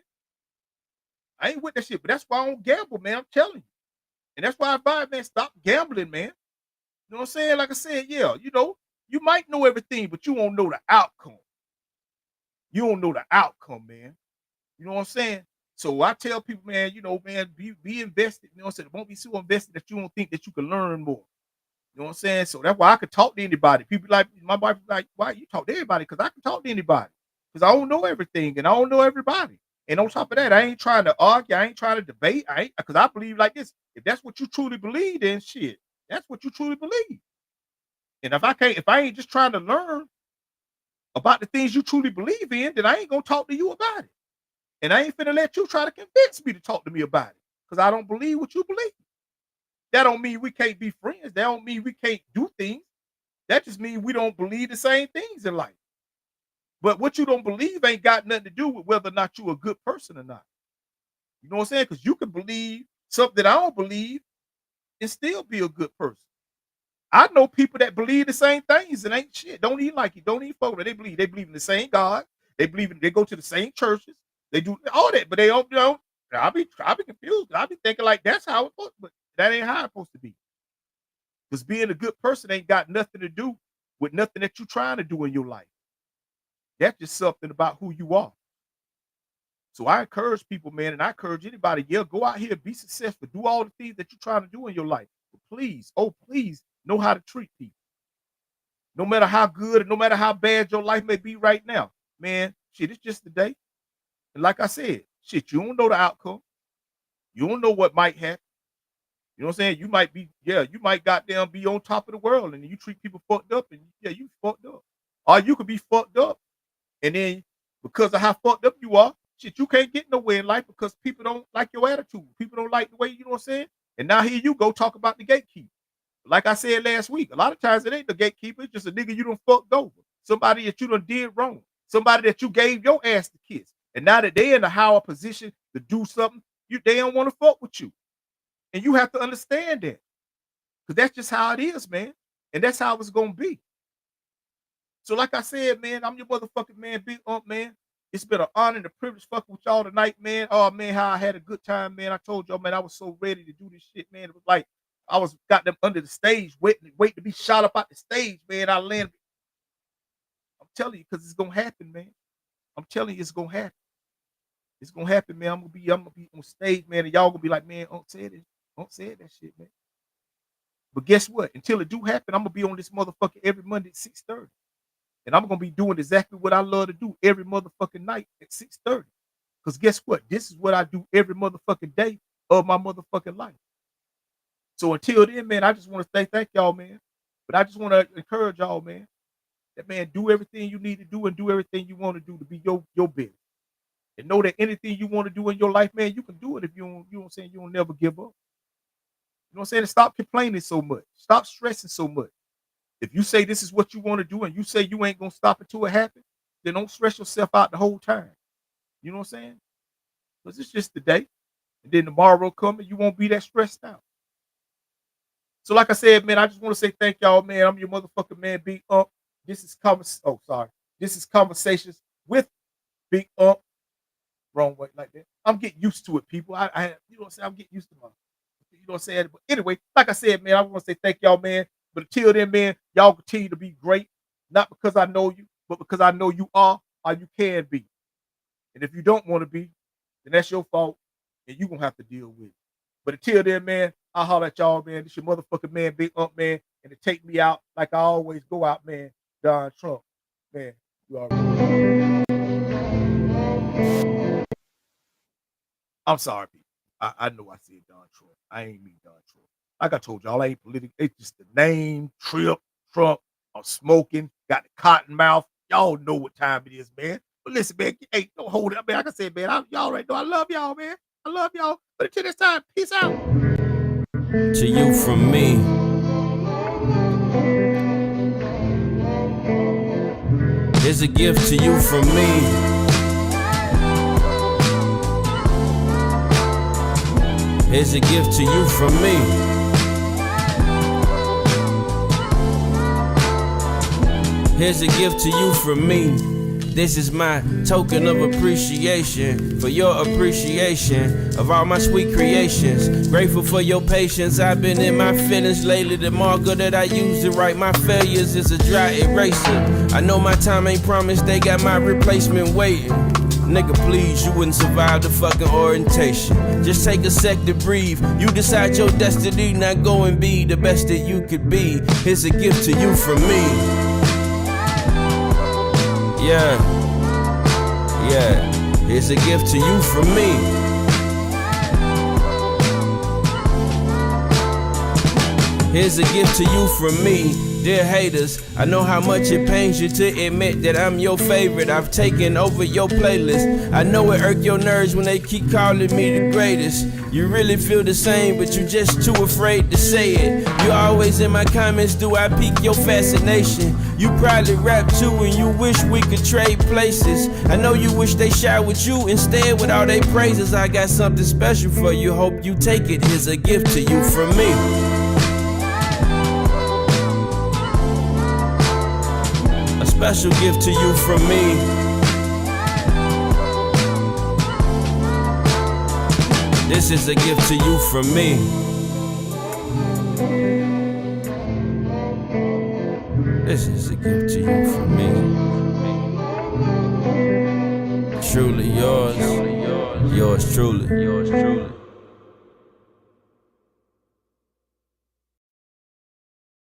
I ain't with that shit. But that's why I don't gamble, man. I'm telling you. And that's why I advise, man, stop gambling, man. You know what I'm saying? Like I said, yeah, you know, you might know everything, but you won't know the outcome. You don't know the outcome, man. You know what I'm saying? So I tell people, man, you know, man, be invested. You know what I'm saying? Don't be so invested that you don't think that you can learn more. You know what I'm saying? So that's why I can talk to anybody. People like my wife like, why you talk to everybody? Because I can talk to anybody. Because I don't know everything and I don't know everybody. And on top of that, I ain't trying to argue. I ain't trying to debate. I ain't because I believe like this. If that's what you truly believe, then shit, that's what you truly believe. And if I ain't just trying to learn about the things you truly believe in, then I ain't gonna talk to you about it. And I ain't finna let you try to convince me to talk to me about it. Because I don't believe what you believe. That don't mean we can't be friends. That don't mean we can't do things. That just means we don't believe the same things in life. But what you don't believe ain't got nothing to do with whether or not you're a good person or not. You know what I'm saying? Because you can believe something that I don't believe and still be a good person. I know people that believe the same things and ain't shit. Don't even like it. Don't even fuck with it. They believe in the same God. They go to the same churches. They do all that, but they don't, you know, I'll be confused. I'll be thinking like that's how it's supposed to be. That ain't how it's supposed to be. Because being a good person ain't got nothing to do with nothing that you're trying to do in your life. That's just something about who you are. So I encourage people, man, and I encourage anybody, yeah, go out here, be successful, do all the things that you're trying to do in your life. But please, oh, please know how to treat people. No matter how good and no matter how bad your life may be right now, man, shit, it's just the day. And like I said, shit, you don't know the outcome. You don't know what might happen. You know what I'm saying? You might be, yeah, you might goddamn be on top of the world and you treat people fucked up and yeah, you fucked up. Or you could be fucked up and then because of how fucked up you are, shit, you can't get nowhere in life because people don't like your attitude. People don't like the way, you know what I'm saying? And now here you go talk about the gatekeeper. Like I said last week, a lot of times it ain't the gatekeeper, it's just a nigga you done fucked over. Somebody that you done did wrong. Somebody that you gave your ass to kiss. And now that they in a higher position to do something, they don't want to fuck with you. And you have to understand that. Because that's just how it is, man. And that's how it's gonna be. So, like I said, man, I'm your motherfucking man, Big Unc, man. It's been an honor and a privilege fucking with y'all tonight, man. Oh man, how I had a good time, man. I told y'all, man, I was so ready to do this shit, man. It was like I was got them under the stage, waiting to be shot up out the stage, man. I landed. I'm telling you, because it's gonna happen, man. I'm telling you, it's gonna happen. It's gonna happen, man. I'm gonna be on stage, man, and y'all gonna be like, man, Unc said it. Unc said that shit, man. But guess what? Until it do happen, I'm gonna be on this motherfucker every Monday at 6:30. And I'm gonna be doing exactly what I love to do every motherfucking night at 6:30. Because guess what? This is what I do every motherfucking day of my motherfucking life. So until then, man, I just want to say thank y'all, man. But I just want to encourage y'all, man, that man, do everything you need to do and do everything you want to do to be your business. And know that anything you want to do in your life, man, you can do it if you know what I'm saying, you don't never give up. You know what I'm saying? And stop complaining so much. Stop stressing so much. If you say this is what you want to do and you say you ain't gonna stop until it happens, then don't stress yourself out the whole time. You know what I'm saying? Because it's just the day. And then tomorrow coming, you won't be that stressed out. So like I said, man, I just want to say thank y'all, man. I'm your motherfucking man, Big Unc. This is Conversations with Big Unc. Wrong way like that. I'm getting used to it, people. I you know what I'm saying? I'm getting used to my, you know what I'm saying? But anyway, like I said, man, I want to say thank y'all, man. But until then, man, y'all continue to be great. Not because I know you, but because I know you are or you can be. And if you don't want to be, then that's your fault. And you're going to have to deal with it. But until then, man, I'll holler at y'all, man. This your motherfucking man, Big Unc, man. And to take me out like I always go out, man, Don Trump. Man, you already. I'm sorry, people. I know I said Don Trump. I ain't mean Don Trump. Like I told y'all, I ain't political. It's just the name, Trump. I'm smoking, got the cotton mouth. Y'all know what time it is, man. But listen, man, hey, don't hold it up, man. Like I said, man, y'all right know I love y'all, man. I love y'all. But until this time, peace out. To you from me. Here's a gift to you from me. Here's a gift to you from me. Here's a gift to you from me. This is my token of appreciation for your appreciation of all my sweet creations. Grateful for your patience. I've been in my feelings lately. The marker that I use to write my failures is a dry eraser. I know my time ain't promised. They got my replacement waiting. Nigga, please, you wouldn't survive the fucking orientation. Just take a sec to breathe. You decide your destiny, not go and be the best that you could be. Here's a gift to you from me. Yeah. Here's a gift to you from me. Here's a gift to you from me. Dear haters, I know how much it pains you to admit that I'm your favorite. I've taken over your playlist. I know it irk your nerves when they keep calling me the greatest. You really feel the same, but you're just too afraid to say it. You always in my comments, do I pique your fascination? You probably rap too and you wish we could trade places. I know you wish they shot with you instead with all they praises. I got something special for you, hope you take it. Here's a gift to you from me. Special gift to you from me. This is a gift to you from me. This is a gift to you from me. Truly yours. Yours truly.